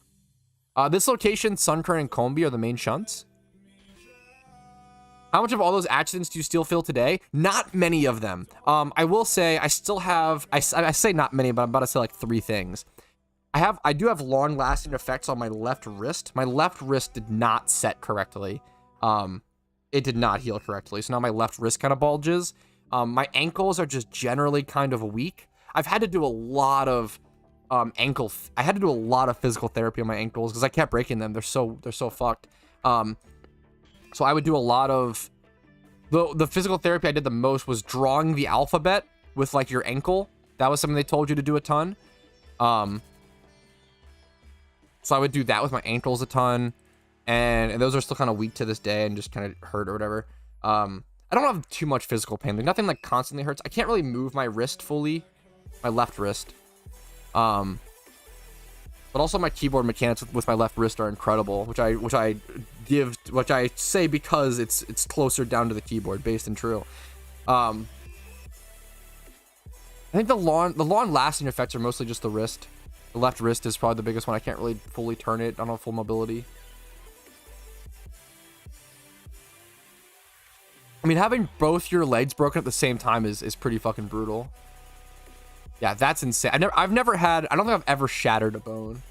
[SPEAKER 1] This location, Sunkern and Combi are the main shunts. How much of all those accidents do you still feel today? Not many of them. I will say I still have. I say not many, but I'm about to say like 3 things. I do have long-lasting effects on my left wrist. My left wrist did not set correctly. It did not heal correctly. So now my left wrist kind of bulges. My ankles are just generally kind of weak. I've had to do a lot of I had to do a lot of physical therapy on my ankles because I kept breaking them. They're so fucked. So I would do a lot of the physical therapy I did the most was drawing the alphabet with like your ankle. That was something they told you to do a ton. So I would do that with my ankles a ton, and those are still kind of weak to this day and just kind of hurt or whatever. I don't have too much physical pain. Like nothing like constantly hurts. I can't really move my wrist fully, my left wrist. But also my keyboard mechanics with my left wrist are incredible, which I say because it's closer down to the keyboard, based and true. I think the long lasting effects are mostly just the wrist. The left wrist is probably the biggest one. I can't really fully turn it. I don't have full mobility. I mean, having both your legs broken at the same time is pretty fucking brutal. Yeah, that's insane. I've never had. I don't think I've ever shattered a bone.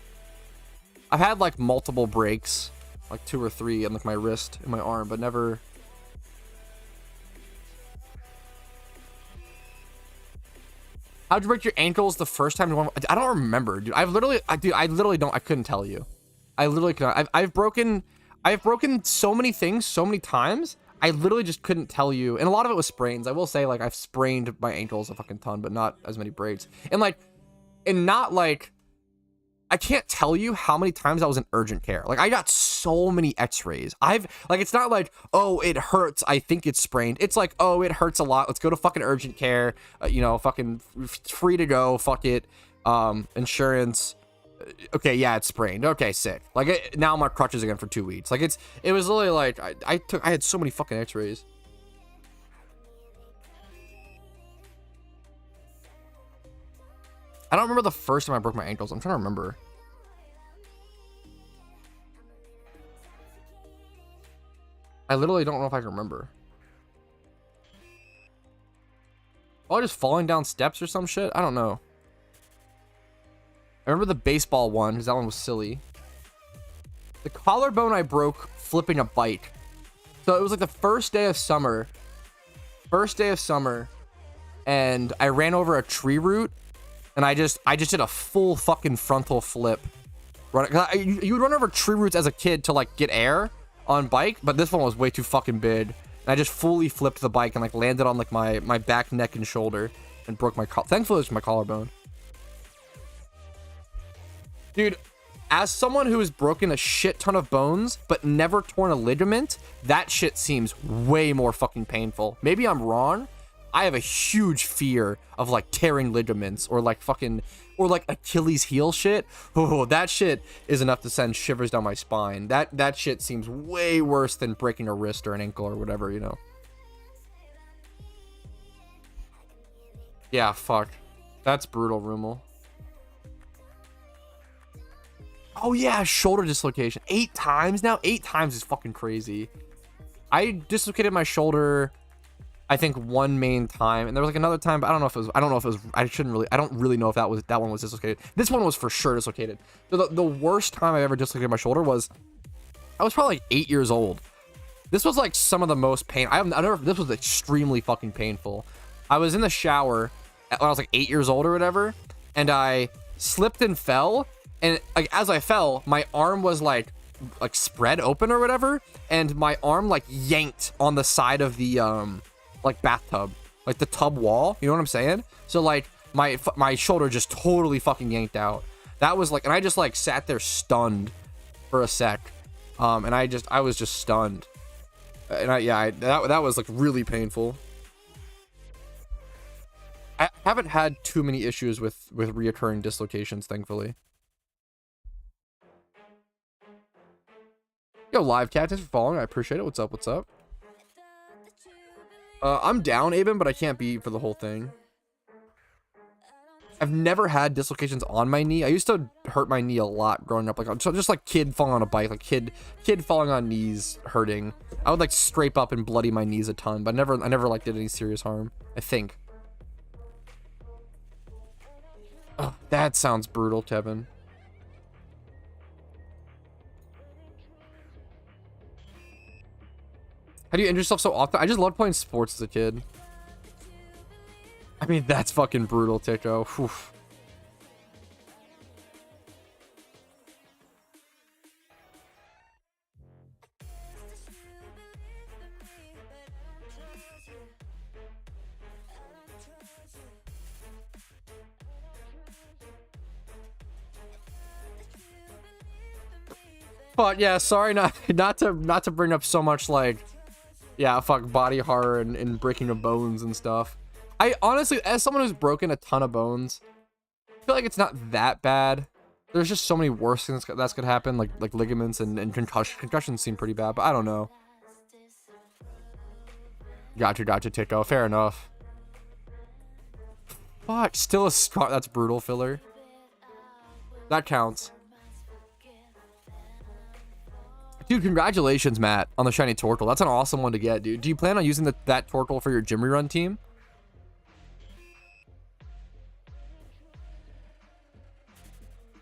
[SPEAKER 1] I've had like multiple breaks, like 2 or 3 on like my wrist and my arm, but never. How'd you break your ankles the first time? I don't remember, dude. I literally don't. I couldn't tell you. I literally couldn't. I've broken so many things so many times. I literally just couldn't tell you. And a lot of it was sprains. I will say, like, I've sprained my ankles a fucking ton, but not as many breaks. And not like, I can't tell you how many times I was in urgent care. Like, I got so many x-rays. It's not like, oh, it hurts, I think it's sprained. It's like, oh, it hurts a lot. Let's go to fucking urgent care. Fucking free to go. Fuck it. Insurance. Okay, yeah, it's sprained. Okay, sick. Like, now I'm on crutches again for 2 weeks. Like, it was literally like, I had so many fucking x-rays. I don't remember the first time I broke my ankles. I'm trying to remember. I literally don't know if I can remember. Oh, just falling down steps or some shit? I don't know. I remember the baseball one, because that one was silly. The collarbone I broke flipping a bike. So it was like the first day of summer. And I ran over a tree root. And I just did a full fucking frontal flip. You would run over tree roots as a kid to like get air on bike, but this one was way too fucking big. And I just fully flipped the bike and like landed on like my back, neck, and shoulder. and broke my collar. Thankfully, it was my collarbone. Dude, as someone who has broken a shit ton of bones, but never torn a ligament, that shit seems way more fucking painful. Maybe I'm wrong. I have a huge fear of like tearing ligaments or like fucking, or like Achilles heel shit. Oh, that shit is enough to send shivers down my spine. That shit seems way worse than breaking a wrist or an ankle or whatever, you know? Yeah, fuck. That's brutal, Rumel. Oh yeah, shoulder dislocation. 8 times now? 8 times is fucking crazy. I dislocated my shoulder, I think, one main time, and there was like another time, but I don't know if it was, I don't really know if that one was dislocated. This one was for sure dislocated. So the worst time I ever dislocated my shoulder was, I was probably like 8 years old. This was like some of the most pain. This was extremely fucking painful. I was in the shower when I was like 8 years old or whatever, and I slipped and fell. And like as I fell, my arm was like spread open or whatever, and my arm like yanked on the side of the like bathtub, like the tub wall. You know what I'm saying? So like my shoulder just totally fucking yanked out. That was like, and I just like sat there stunned for a sec, and I was just stunned, and that was like really painful. I haven't had too many issues with reoccurring dislocations, thankfully. Yo, live cat, thanks for following. I appreciate it. What's up? What's up? I'm down, Aben, but I can't be for the whole thing. I've never had dislocations on my knee. I used to hurt my knee a lot growing up, like so just like kid falling on a bike, like kid falling on knees hurting. I would like scrape up and bloody my knees a ton, but I never like did any serious harm, I think. Oh, that sounds brutal, Kevin. How do you injure yourself so often? I just loved playing sports as a kid. I mean, that's fucking brutal, Tico. Whew. But yeah, sorry, not to bring up so much like, yeah, fuck body horror and breaking of bones and stuff. I honestly, as someone who's broken a ton of bones, I feel like it's not that bad. There's just so many worse things that's gonna happen, like ligaments and concussions seem pretty bad, but I don't know. Gotcha, Tico. Fair enough. Fuck, still a scar. That's brutal, filler. That counts. Dude, congratulations, Matt, on the shiny Torkoal. That's an awesome one to get, dude. Do you plan on using that Torkoal for your gym rerun team?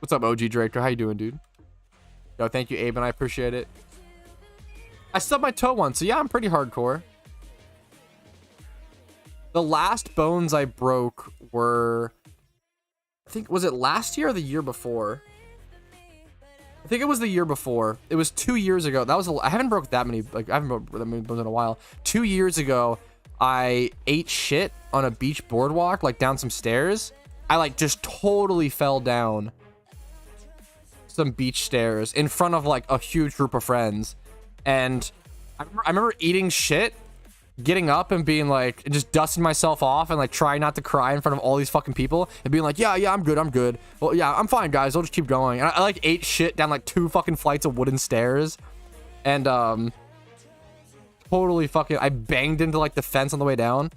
[SPEAKER 1] What's up, OG Director? How you doing, dude? Yo, thank you, Abe, and I appreciate it. I stubbed my toe once, so yeah, I'm pretty hardcore. The last bones I broke were, I think, was it last year or the year before? I think it was the year before. It was 2 years ago. That was I haven't broke that many, like I haven't broke that many bones in a while. 2 years ago, I ate shit on a beach boardwalk, like down some stairs. I like just totally fell down some beach stairs in front of like a huge group of friends, and I remember eating shit, getting up and being like, just dusting myself off and like trying not to cry in front of all these fucking people and being like, yeah, I'm good. Well, yeah, I'm fine, guys. I'll just keep going. And I like ate shit down like 2 fucking flights of wooden stairs, and totally fucking, I banged into like the fence on the way down.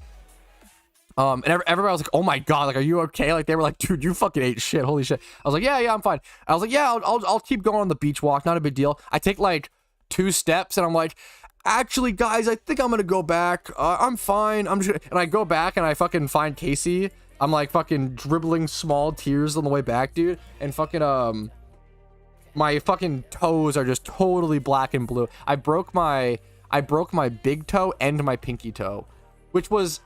[SPEAKER 1] And everybody was like, oh my god, like, are you okay? Like, they were like, dude, you fucking ate shit, holy shit. I was like, yeah, I'm fine. I was like, yeah, I'll keep going on the beach walk, not a big deal. I take like 2 steps and I'm like, actually, guys, I think I'm gonna go back. I'm fine. I'm just, and I go back and I fucking find Casey. I'm like fucking dribbling small tears on the way back, dude. And fucking my fucking toes are just totally black and blue. I broke my big toe and my pinky toe, which was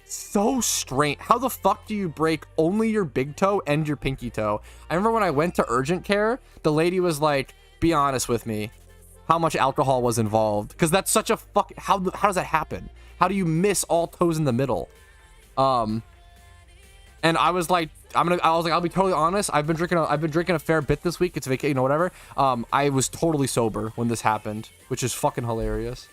[SPEAKER 1] so strange. How the fuck do you break only your big toe and your pinky toe? I remember when I went to urgent care, the lady was like, be honest with me, how much alcohol was involved? Because that's such a fuck, how does that happen? How do you miss all toes in the middle? And And I was like, I'll be totally honest. I've been drinking a fair bit this week. It's vacation, you know, whatever. I was totally sober when this happened, which is fucking hilarious.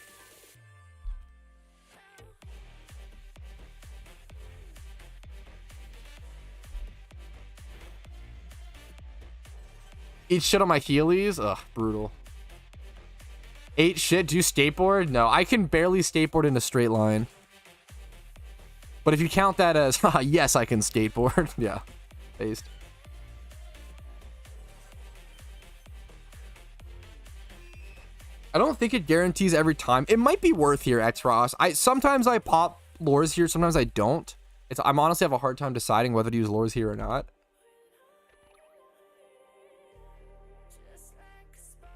[SPEAKER 1] Eat shit on my Heelys? Ugh, brutal. Ate shit? Do you skateboard? No, I can barely skateboard in a straight line. But if you count that as, yes, I can skateboard. Yeah, based. I don't think it guarantees every time. It might be worth here, X-Ross. Sometimes I pop lures here, sometimes I don't. I'm honestly have a hard time deciding whether to use lures here or not.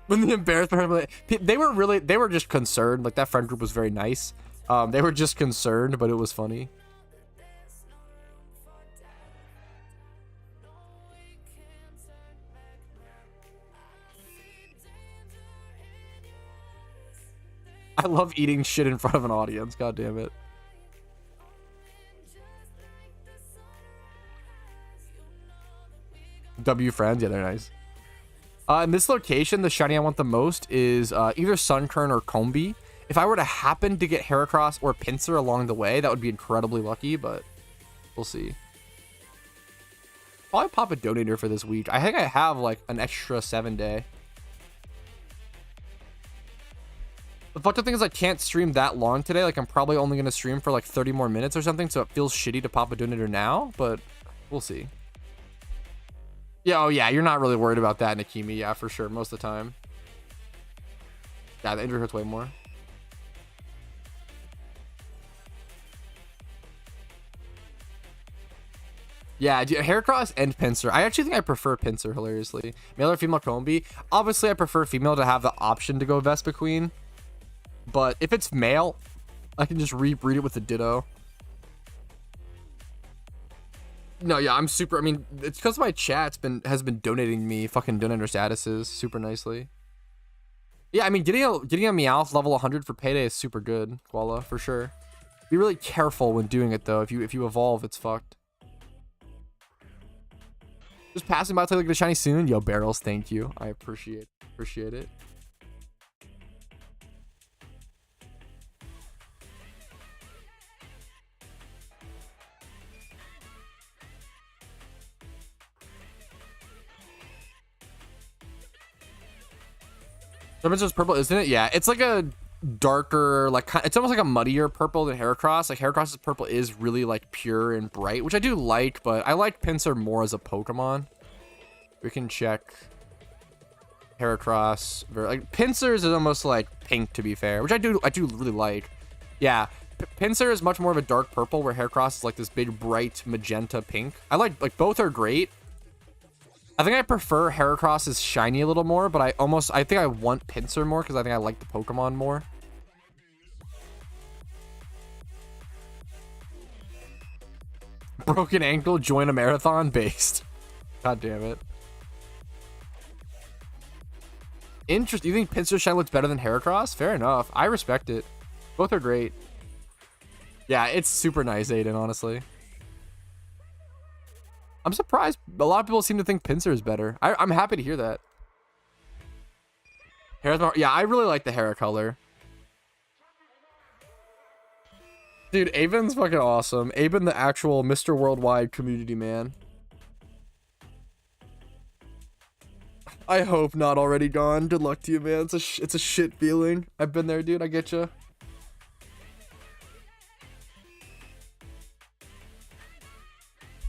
[SPEAKER 1] When the embarrassment, they were just concerned. Like, that friend group was very nice. They were just concerned, but it was funny. I love eating shit in front of an audience. God damn it. W friends, yeah, they're nice. In this location, the shiny I want the most is either Sunkern or Combi. If I were to happen to get Heracross or Pinsir along the way, that would be incredibly lucky, but we'll see. Probably pop a donator for this week. I think I have like an extra 7-day. The fucked up thing is I can't stream that long today. Like, I'm probably only going to stream for like 30 more minutes or something, so it feels shitty to pop a donator now, but we'll see. Yeah, oh yeah, you're not really worried about that, Nikimi. Yeah, for sure, most of the time. Yeah, the injury hurts way more. Yeah, Heracross and Pinsir. I actually think I prefer Pinsir, hilariously. Male or female Combi? Obviously, I prefer female to have the option to go Vespa Queen. But if it's male, I can just rebreed it with a Ditto. No, yeah, I'm super. I mean, it's because my chat's has been donating me fucking donator statuses super nicely. Yeah, I mean, getting a Meowth level 100 for payday is super good, Koala, for sure. Be really careful when doing it though. If you evolve, it's fucked. Just passing by to look at a shiny soon. Yo, Barrels, thank you. I appreciate it. Charmander's purple, isn't it? Yeah, it's like a darker, like, it's almost like a muddier purple than Heracross. Like, Heracross's purple is really like pure and bright, which I do like, but I like Pinsir more as a Pokemon. We can check Heracross. Like, Pinsir's is almost like pink, to be fair, which I do really like. Yeah, Pinsir is much more of a dark purple, where Heracross is like this big bright magenta pink. I like both are great. I think I prefer Heracross's shiny a little more, but I think I want Pinsir more because I think I like the Pokemon more. Broken ankle, join a marathon based. God damn it. Interesting. You think Pinsir shiny looks better than Heracross? Fair enough. I respect it. Both are great. Yeah, it's super nice, Aiden, honestly. I'm surprised. A lot of people seem to think Pinsir is better. I'm happy to hear that. Yeah, I really like the Hera color. Dude, Avon's fucking awesome. Avon, the actual Mr. Worldwide community man. I hope not already gone. Good luck to you, man. It's a shit feeling. I've been there, dude. I get you.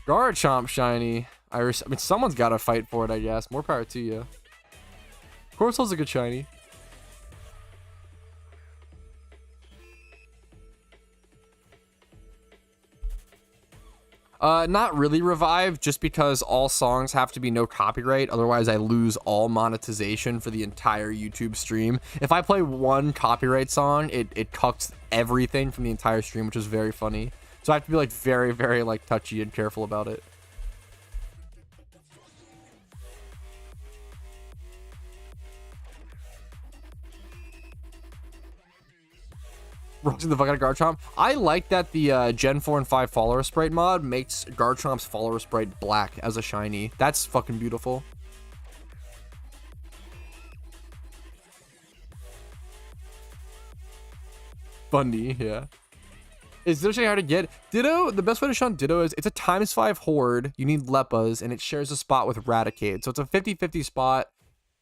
[SPEAKER 1] Garchomp shiny. I mean, someone's got to fight for it, I guess. More power to you. Corso's a good shiny. Not really revive, just because all songs have to be no copyright. Otherwise, I lose all monetization for the entire YouTube stream. If I play one copyright song, it cuts everything from the entire stream, which is very funny. So I have to be like very, very like touchy and careful about it. roasting the fuck out of Garchomp. I like that the Gen 4 and 5 follower sprite mod makes Garchomp's follower sprite black as a shiny. That's fucking beautiful. Funny, yeah. Is Ditto shiny hard to get? Ditto, the best way to shunt Ditto is it's a ×5 horde. You need Leppas, and it shares a spot with Raticate. So it's a 50-50 spot,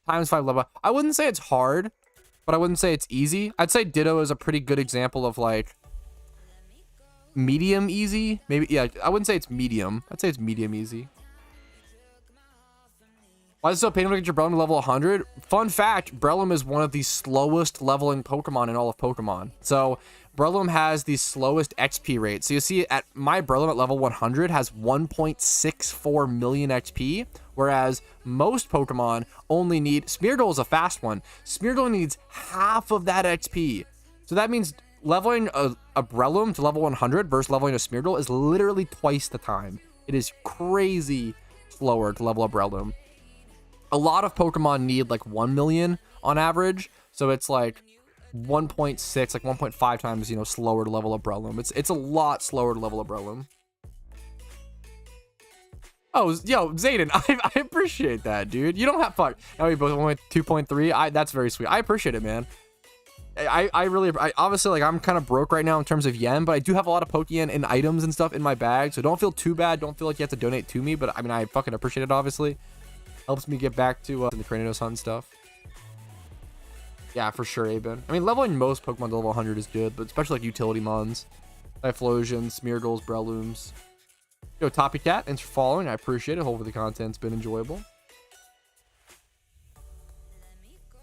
[SPEAKER 1] ×5 Leppa. I wouldn't say it's hard, but I wouldn't say it's easy. I'd say Ditto is a pretty good example of like medium easy. Maybe, yeah, I wouldn't say it's medium. I'd say it's medium easy. Why is it so painful to get your Breloom to level 100? Fun fact, Breloom is one of the slowest leveling Pokemon in all of Pokemon. So Breloom has the slowest XP rate. So you see at my Breloom at level 100 has 1.64 million XP, whereas most Pokemon only need, Smeargle is a fast one. Smeargle needs half of that XP. So that means leveling a Breloom to level 100 versus leveling a Smeargle is literally twice the time. It is crazy slower to level up Breloom. A lot of Pokemon need like 1 million on average, so it's like 1.6, like 1.5 times, you know, slower to level up Breloom. It's a lot slower to level up Breloom. Oh, yo, Zayden, I appreciate that, dude. You don't have fun. Now we both went 2.3. That's very sweet. I appreciate it, man. I really, obviously, like, I'm kind of broke right now in terms of yen, but I do have a lot of Pokeyen and items and stuff in my bag, so don't feel too bad. Don't feel like you have to donate to me, but I mean, I fucking appreciate it, obviously. Helps me get back to the Cranidos hunt stuff. Yeah, for sure, Aben. I mean, leveling most Pokemon to level 100 is good, but especially like utility mons. Typhlosions, Smeargles, Brelooms. Yo, Toppycat, thanks for following. I appreciate it. Hopefully the content's been enjoyable.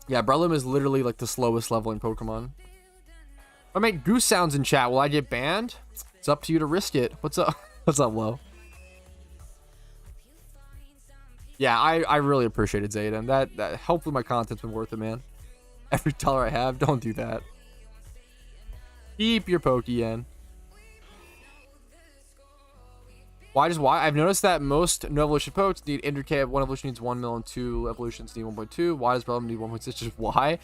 [SPEAKER 1] Yeah, Breloom is literally like the slowest leveling Pokemon. If I make goose sounds in chat, will I get banned? It's up to you to risk it. What's up? What's up, Lo? Yeah, I really appreciate it, Zayden. That hopefully my content's been worth it, man. Every dollar I have, don't do that. Keep your Pokeyen. Why? I've noticed that most no evolution pokes need Intercave. One evolution needs 1 mil and 2 evolutions need 1.2. Why does Breloom need 1.6? Just why?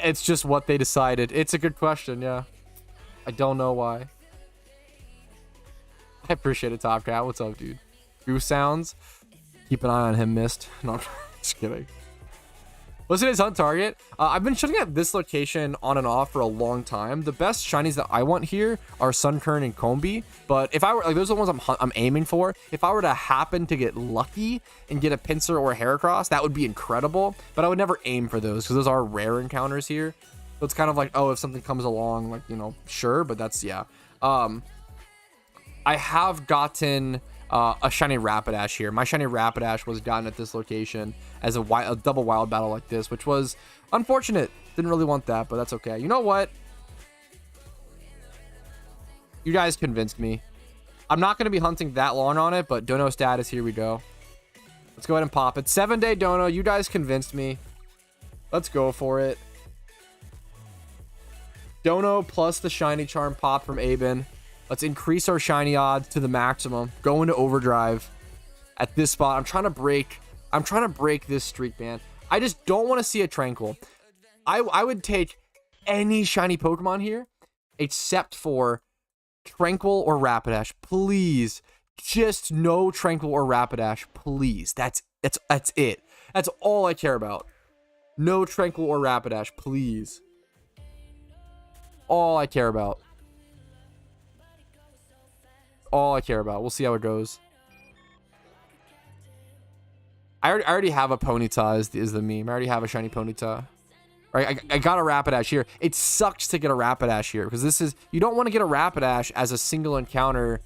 [SPEAKER 1] It's just what they decided. It's a good question, yeah. I don't know why. I appreciate it, Top Cat. What's up, dude? Goose sounds. Keep an eye on him, Mist. No, I'm just kidding. What's his hunt target? I've been shooting at this location on and off for a long time. The best shinies that I want here are Sunkern and Combi. But if I were, like, those are the ones I'm aiming for. If I were to happen to get lucky and get a Pinsir or a Heracross, that would be incredible. But I would never aim for those because those are rare encounters here. So it's kind of like, oh, if something comes along, like, you know, sure. But that's, yeah. I have gotten a shiny Rapidash here. My shiny Rapidash was gotten at this location as a double wild battle like this, which was unfortunate. Didn't really want that, but that's okay. You know what? You guys convinced me. I'm not going to be hunting that long on it, but Dono status, here we go. Let's go ahead and pop it. 7-day Dono. You guys convinced me. Let's go for it. Dono plus the shiny charm pop from Aben. Let's increase our shiny odds to the maximum. Go into overdrive at this spot. I'm trying to break this streak, man. I just don't want to see a Tranquil. I would take any shiny Pokemon here except for Tranquil or Rapidash. Please. Just no Tranquil or Rapidash. Please. That's it. That's all I care about. No Tranquil or Rapidash. Please. All I care about. All I care about. We'll see how it goes. I already have a Ponyta is the meme. I already have a shiny Ponyta. Right, I got a Rapidash here. It sucks to get a Rapidash here because this is, you don't want to get a Rapidash as a single encounter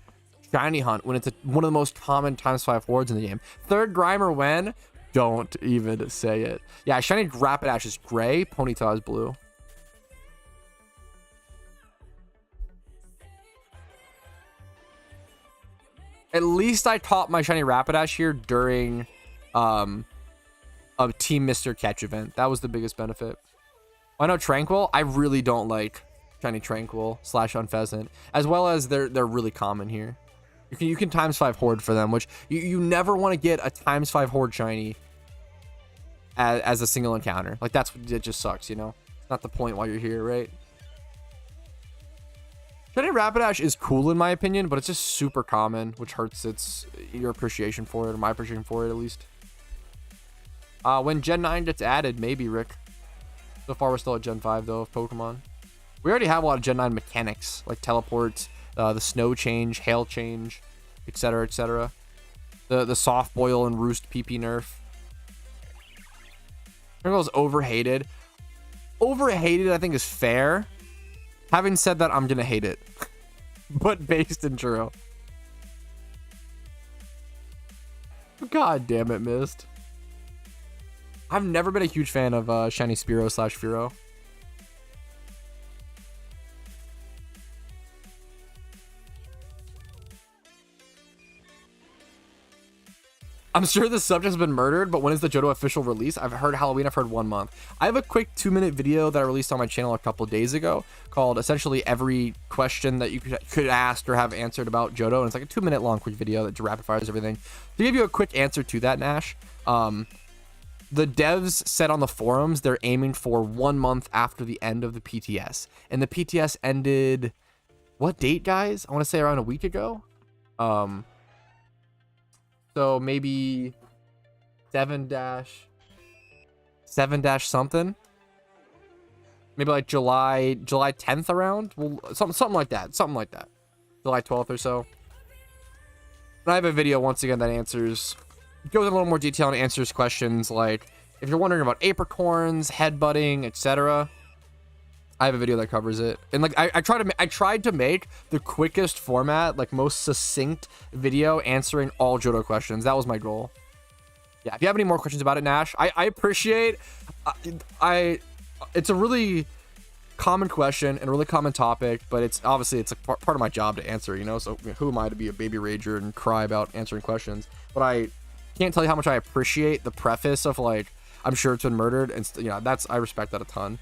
[SPEAKER 1] shiny hunt when it's one of the most common ×5 hordes in the game. Third Grimer when? Don't even say it. Yeah, shiny Rapidash is gray. Ponyta is blue. At least I caught my shiny Rapidash here during a Team Mr. Catch event. That was the biggest benefit. Why not Tranquil? I really don't like shiny Tranquil / Unpheasant, as well as they're really common here. You can ×5 horde for them, which you never want to get a ×5 horde shiny as a single encounter. Like it just sucks, you know. It's not the point while you're here, right? Shiny Rapidash is cool in my opinion, but it's just super common, which hurts your appreciation for it, or my appreciation for it at least. When Gen 9 gets added, maybe, Rick. So far, we're still at Gen 5, though, of Pokemon. We already have a lot of Gen 9 mechanics, like teleport, the snow change, hail change, etc., etc. The soft boil and roost PP nerf. Trinkle's overhated. Overhated, I think, is fair. Having said that, I'm gonna hate it. But based in Churro. God damn it, missed. I've never been a huge fan of Shiny Spearow / Fearow. I'm sure the subject's been murdered, but when is the Johto official release? I've heard Halloween, I've heard 1 month. I have a quick 2-minute video that I released on my channel a couple days ago called essentially every question that you could ask or have answered about Johto. And it's like a 2-minute long quick video that rapid fires everything. To give you a quick answer to that, Nash, the devs said on the forums they're aiming for 1 month after the end of the PTS. And the PTS ended, what date, guys? I want to say around a week ago. So maybe 7 something. Maybe like July 10th around. Well, something like that. Something like that. July 12th or so. And I have a video once again that goes in a little more detail and answers questions like if you're wondering about apricorns, headbutting, etc. I have a video that covers it. And like I tried to make the quickest format, like most succinct video answering all Johto questions. That was my goal. Yeah, if you have any more questions about it, Nash, I appreciate it's a really common question and a really common topic, but it's obviously it's a part of my job to answer, you know. So who am I to be a baby rager and cry about answering questions? But I can't tell you how much I appreciate the preface of like I'm sure it's been murdered, and you know, I respect that a ton.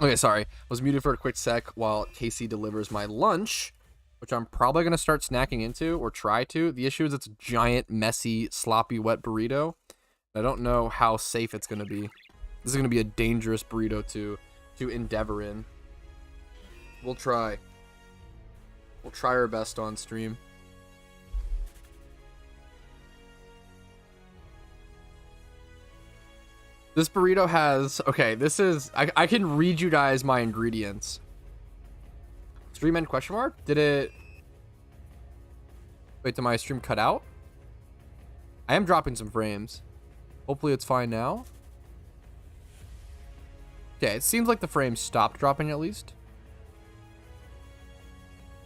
[SPEAKER 1] Okay, sorry. I was muted for a quick sec while Casey delivers my lunch, which I'm probably going to start snacking into or try to. The issue is it's a giant, messy, sloppy, wet burrito. I don't know how safe it's going to be. This is going to be a dangerous burrito to endeavor in. We'll try. We'll try our best on stream. This burrito has, okay, this is, I can read you guys my ingredients. Stream end question mark? Did it, wait, did my stream cut out? I am dropping some frames. Hopefully it's fine now. Okay, it seems like the frames stopped dropping at least.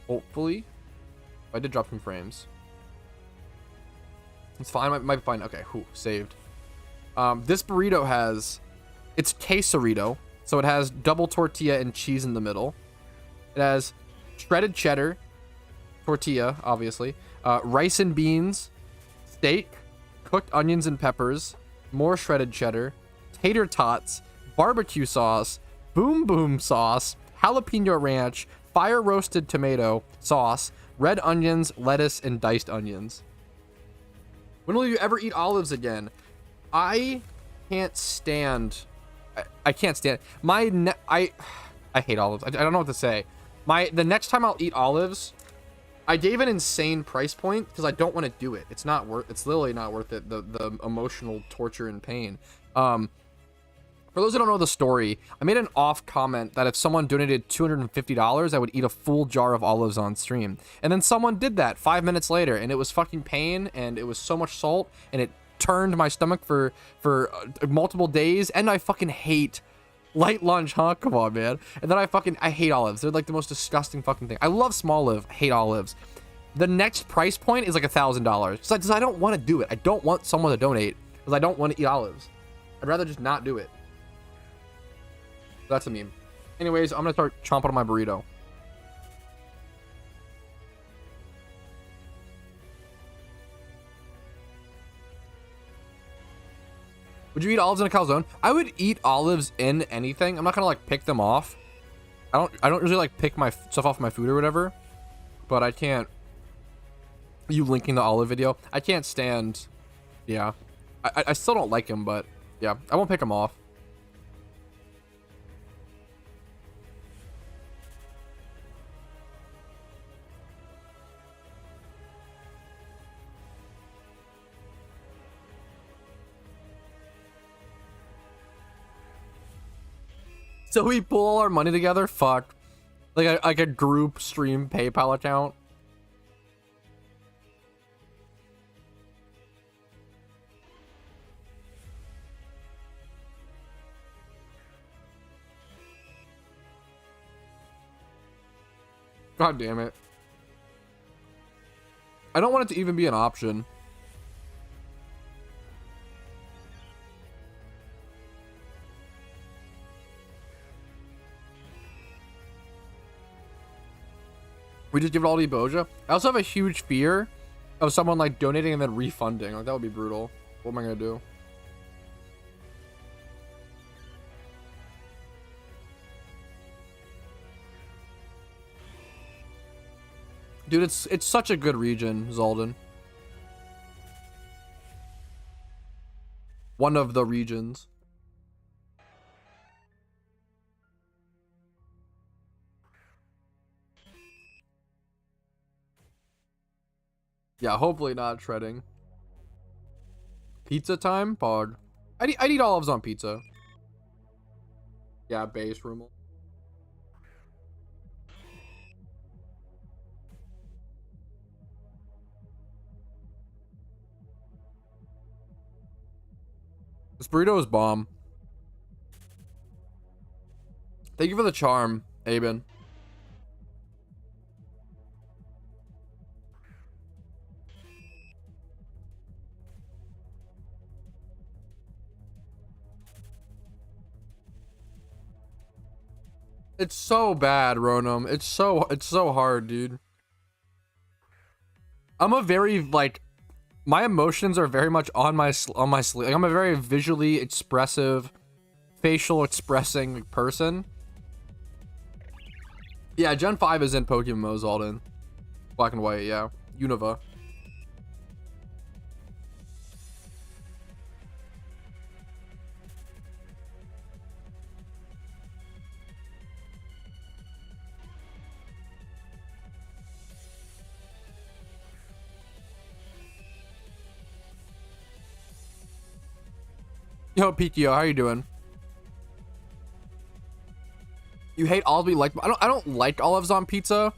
[SPEAKER 1] Hopefully. I did drop some frames. It's fine, might be fine. Okay, saved. This burrito has, it's quesarito, so it has double tortilla and cheese in the middle. It has shredded cheddar, tortilla, obviously, rice and beans, steak, cooked onions and peppers, more shredded cheddar, tater tots, barbecue sauce, boom boom sauce, jalapeno ranch, fire roasted tomato sauce, red onions, lettuce, and diced onions. When will you ever eat olives again? I can't stand. I can't stand I hate olives. I don't know what to say. The next time I'll eat olives, I gave an insane price point because I don't want to do it. It's literally not worth it. The emotional torture and pain. For those who don't know the story, I made an off comment that if someone donated $250, I would eat a full jar of olives on stream. And then someone did that 5 minutes later, and it was fucking pain, and it was so much salt, and it turned my stomach for multiple days. And I fucking hate Light lunch, huh? Come on, man. And then I hate olives. They're like the most disgusting fucking thing. I love small live, hate olives. The next price point is like $1,000. So I don't want to do it. I don't want someone to donate because I don't want to eat olives. I'd rather just not do it. That's a meme. Anyways, I'm gonna start chomping on my burrito. Would you eat olives in a calzone? I would eat olives in anything. I'm not gonna like pick them off. I don't usually like pick my stuff off my food or whatever. But I can't. You linking the olive video? I can't stand. Yeah, I still don't like him, but yeah, I won't pick him off. So we pull all our money together. Fuck, like a group stream PayPal account. God damn it. I don't want it to even be an option. We just give it all to Eboja. I also have a huge fear of someone like donating and then refunding. Like that would be brutal. What am I gonna do? Dude, it's such a good region, Zalden. One of the regions. Yeah, hopefully not shredding. Pizza time? Pog. I'd eat olives on pizza. Yeah, base Rummel. This burrito is bomb. Thank you for the charm, Aben. It's so bad, Ronum. It's so hard, dude. I'm a very like my emotions are very much on my sleeve. Like, I'm a very visually expressive, facial expressing person. Yeah, Gen 5 is in PokeMMO Zalden. Black and white, yeah. Unova. Yo, PTO, how you doing? You hate olives, but you like... I don't like olives on pizza.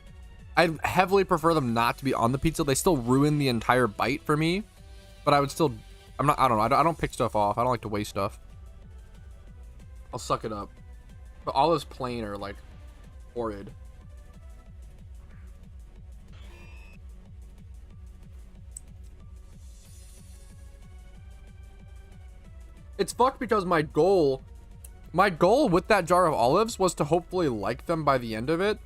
[SPEAKER 1] I heavily prefer them not to be on the pizza. They still ruin the entire bite for me. But I would still... I don't know. I don't pick stuff off. I don't like to waste stuff. I'll suck it up. But olives plain are, like, horrid. It's fucked because my goal with that jar of olives was to hopefully like them by the end of it.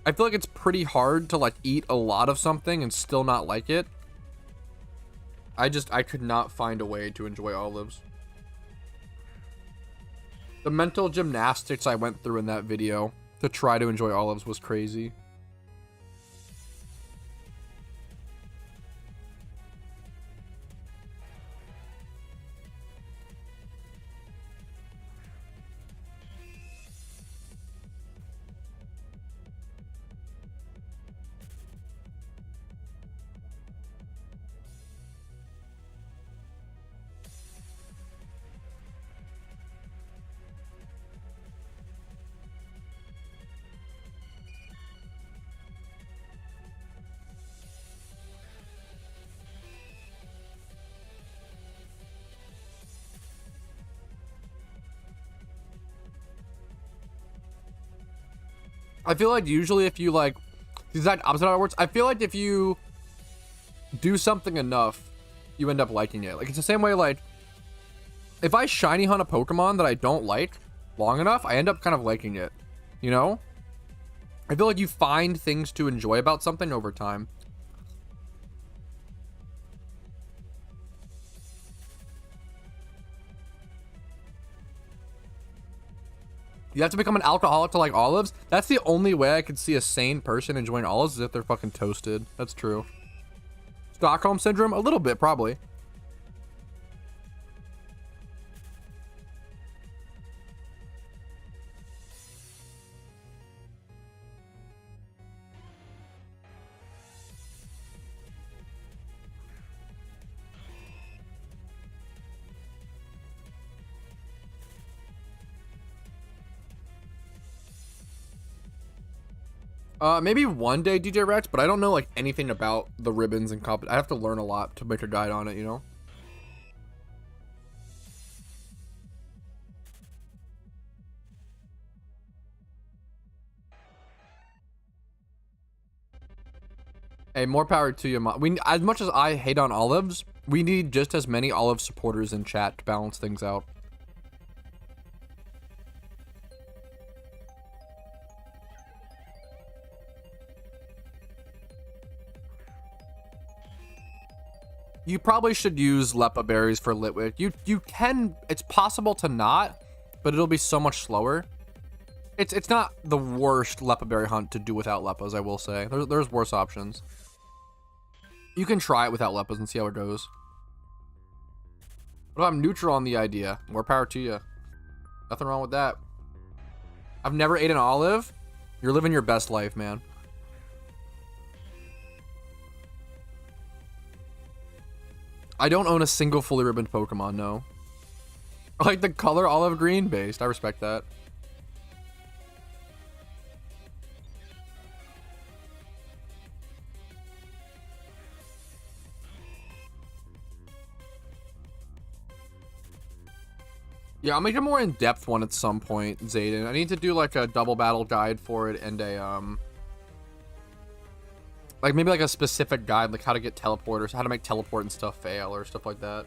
[SPEAKER 1] I feel like it's pretty hard to like eat a lot of something and still not like it. I could not find a way to enjoy olives. The mental gymnastics I went through in that video to try to enjoy olives was crazy. I feel like usually if you like, the exact opposite of how it works. I feel like if you do something enough, you end up liking it. Like it's the same way, like if I shiny hunt a Pokemon that I don't like long enough, I end up kind of liking it, you know? I feel like you find things to enjoy about something over time. You have to become an alcoholic to like olives? That's the only way I could see a sane person enjoying olives is if they're fucking toasted. That's true. Stockholm Syndrome? A little bit, probably. Maybe one day, DJ Rex, but I don't know like anything about the ribbons and I have to learn a lot to make a guide on it, you know? Hey, more power to you. As much as I hate on olives, we need just as many olive supporters in chat to balance things out. You probably should use Leppa berries for Litwick. You can, it's possible to not, but it'll be so much slower. It's not the worst Leppa berry hunt to do without Leppas, I will say. There's worse options. You can try it without Leppas and see how it goes. But I'm neutral on the idea. More power to you. Nothing wrong with that. I've never ate an olive. You're living your best life, man. I don't own a single fully ribboned Pokemon, no. I like the color olive green based. I respect that. Yeah, I'll make a more in-depth one at some point, Zayden. I need to do like a double battle guide for it and a like maybe like a specific guide, like how to get teleporters, how to make teleport and stuff fail or stuff like that.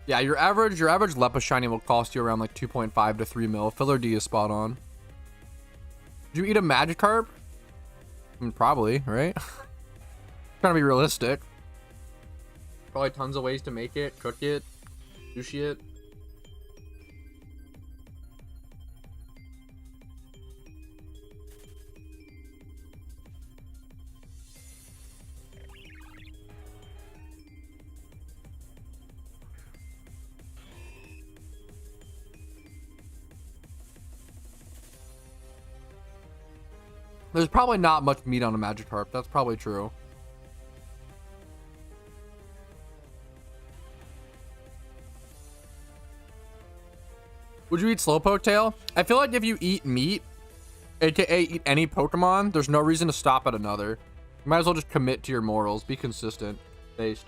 [SPEAKER 1] Yeah, your average Leppa shiny will cost you around like 2.5 to 3 mil. Filler D is spot on. Did you eat a Magikarp? I mean, probably, right? Trying to be realistic. Probably tons of ways to make it, cook it, sushi it. There's probably not much meat on a Magikarp. That's probably true. Would you eat Slowpoke Tail? I feel like if you eat meat, aka eat any Pokemon, there's no reason to stop at another. You might as well just commit to your morals. Be consistent. Based.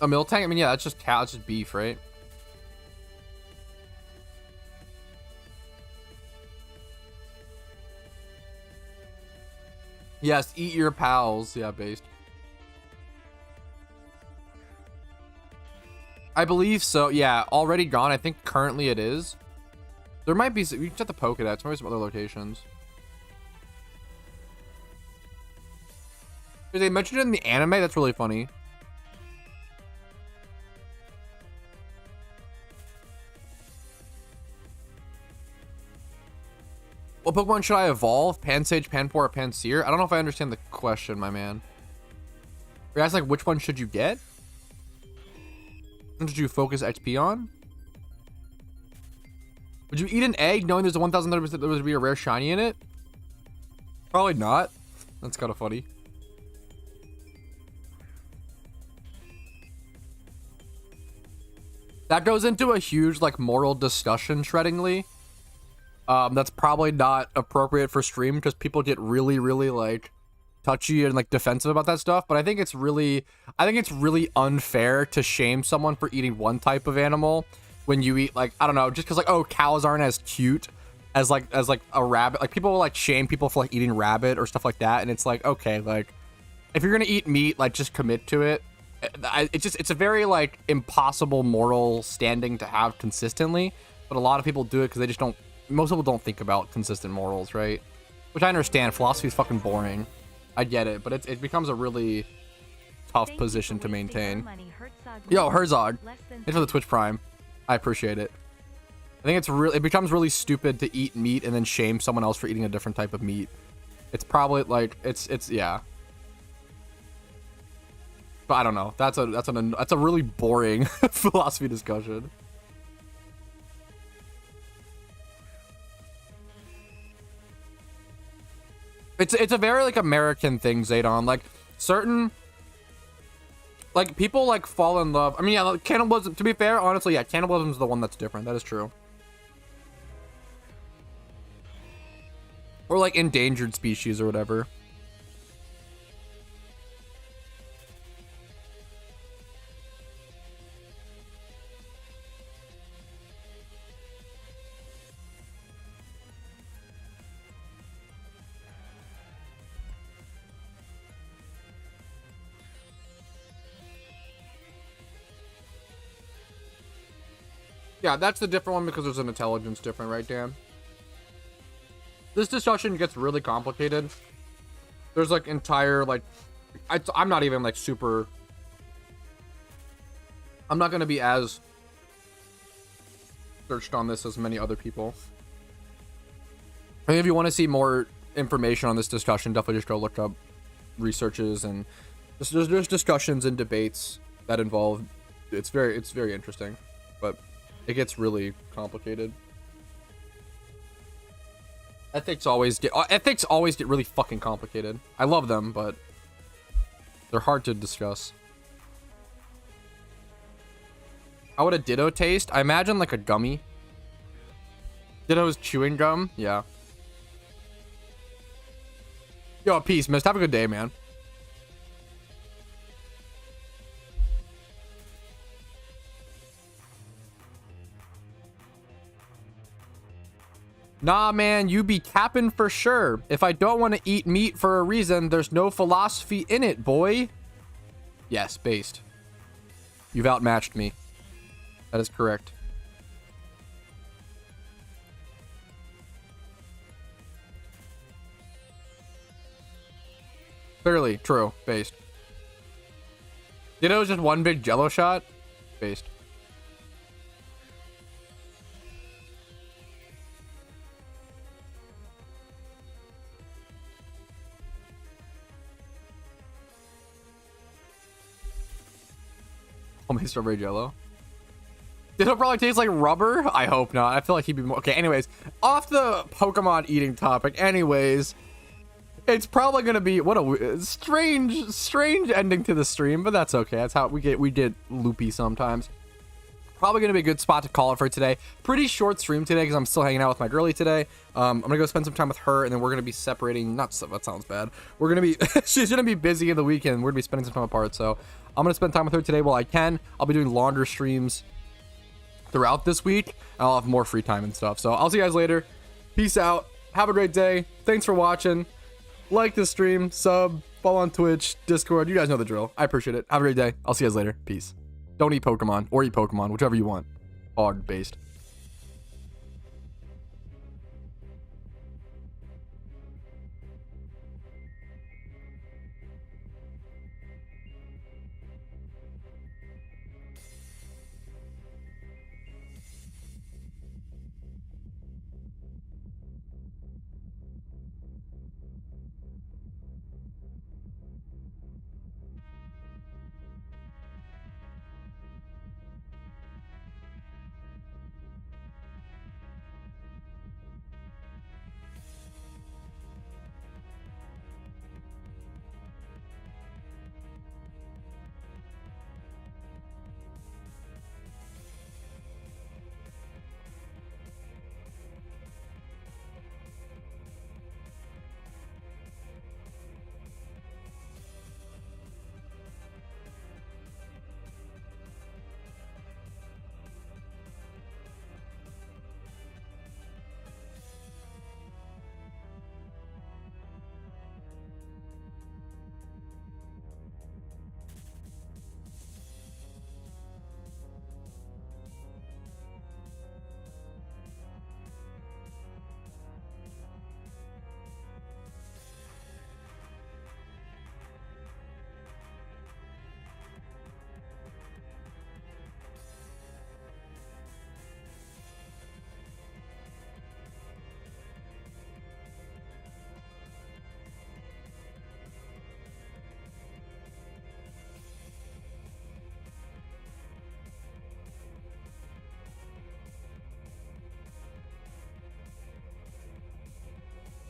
[SPEAKER 1] A Miltank? I mean, yeah, that's just cow. It's just beef, right? Yes, eat your pals. Yeah, based. I believe so. Yeah, already gone. I think currently it is. There might be some, you can check the Pokedex. Maybe some other locations. They mentioned it in the anime. That's really funny. What Pokemon should I evolve? Pansage, Panpour, or Pansear? I don't know if I understand the question, my man. You're asking, like, which one should you get? What should you focus XP on? Would you eat an egg knowing there's a 1,030% there would be a rare shiny in it? Probably not. That's kind of funny. That goes into a huge, like, moral discussion, shreddingly. That's probably not appropriate for stream because people get really, really, like, touchy and, like, defensive about that stuff. But I think it's really unfair to shame someone for eating one type of animal when you eat, like, I don't know, just because, like, oh, cows aren't as cute as a rabbit. Like, people will, like, shame people for, like, eating rabbit or stuff like that. And it's like, okay, like, if you're gonna eat meat, like, just commit to it. It's a very, like, impossible moral standing to have consistently. But a lot of people do it because they just don't. Most people don't think about consistent morals, right? Which I understand. Philosophy is fucking boring. I get it, but it becomes a really tough position to maintain. Yo, Herzog, thanks for the Twitch Prime. I appreciate it. I think it becomes really stupid to eat meat and then shame someone else for eating a different type of meat. It's probably like yeah. But I don't know. That's a really boring philosophy discussion. It's a very, like, American thing, Zaydon. Like, certain, like, people, like, fall in love. I mean, yeah, like, cannibalism, to be fair, honestly, yeah, cannibalism is the one that's different. That is true. Or, like, endangered species or whatever. Yeah, that's the different one because there's an intelligence different, right, Dan? This discussion gets really complicated. There's, like, entire, like... I'm not even, like, super... I'm not going to be as searched on this as many other people. I think if you want to see more information on this discussion, definitely just go look up researches and... There's discussions and debates that involve... It's very interesting, but... It gets really complicated. Ethics always get really fucking complicated. I love them, but they're hard to discuss. How would a Ditto taste? I imagine like a gummy. Ditto's chewing gum? Yeah. Yo, peace, Mist. Have a good day, man. Nah, man, you be capping for sure. If I don't want to eat meat for a reason, there's no philosophy in it, boy. Yes, based. You've outmatched me. That is correct. Clearly, true. Based. Ditto's just one big jello shot? Based. Homemade strawberry jello. Ditto probably tastes like rubber. I hope not. I feel like he'd be more... Okay, anyways. Off the Pokemon eating topic. Anyways. It's probably going to be... What a strange ending to the stream. But that's okay. That's how we get loopy sometimes. Probably going to be a good spot to call it for today. Pretty short stream today because I'm still hanging out with my girlie today. I'm going to go spend some time with her. And then we're going to be separating... Not so... That sounds bad. We're going to be... She's going to be busy in the weekend. We're going to be spending some time apart. So... I'm going to spend time with her today while I can. I'll be doing longer streams throughout this week. And I'll have more free time and stuff. So I'll see you guys later. Peace out. Have a great day. Thanks for watching. Like the stream. Sub. Follow on Twitch. Discord. You guys know the drill. I appreciate it. Have a great day. I'll see you guys later. Peace. Don't eat Pokemon. Or eat Pokemon. Whichever you want. Hog based.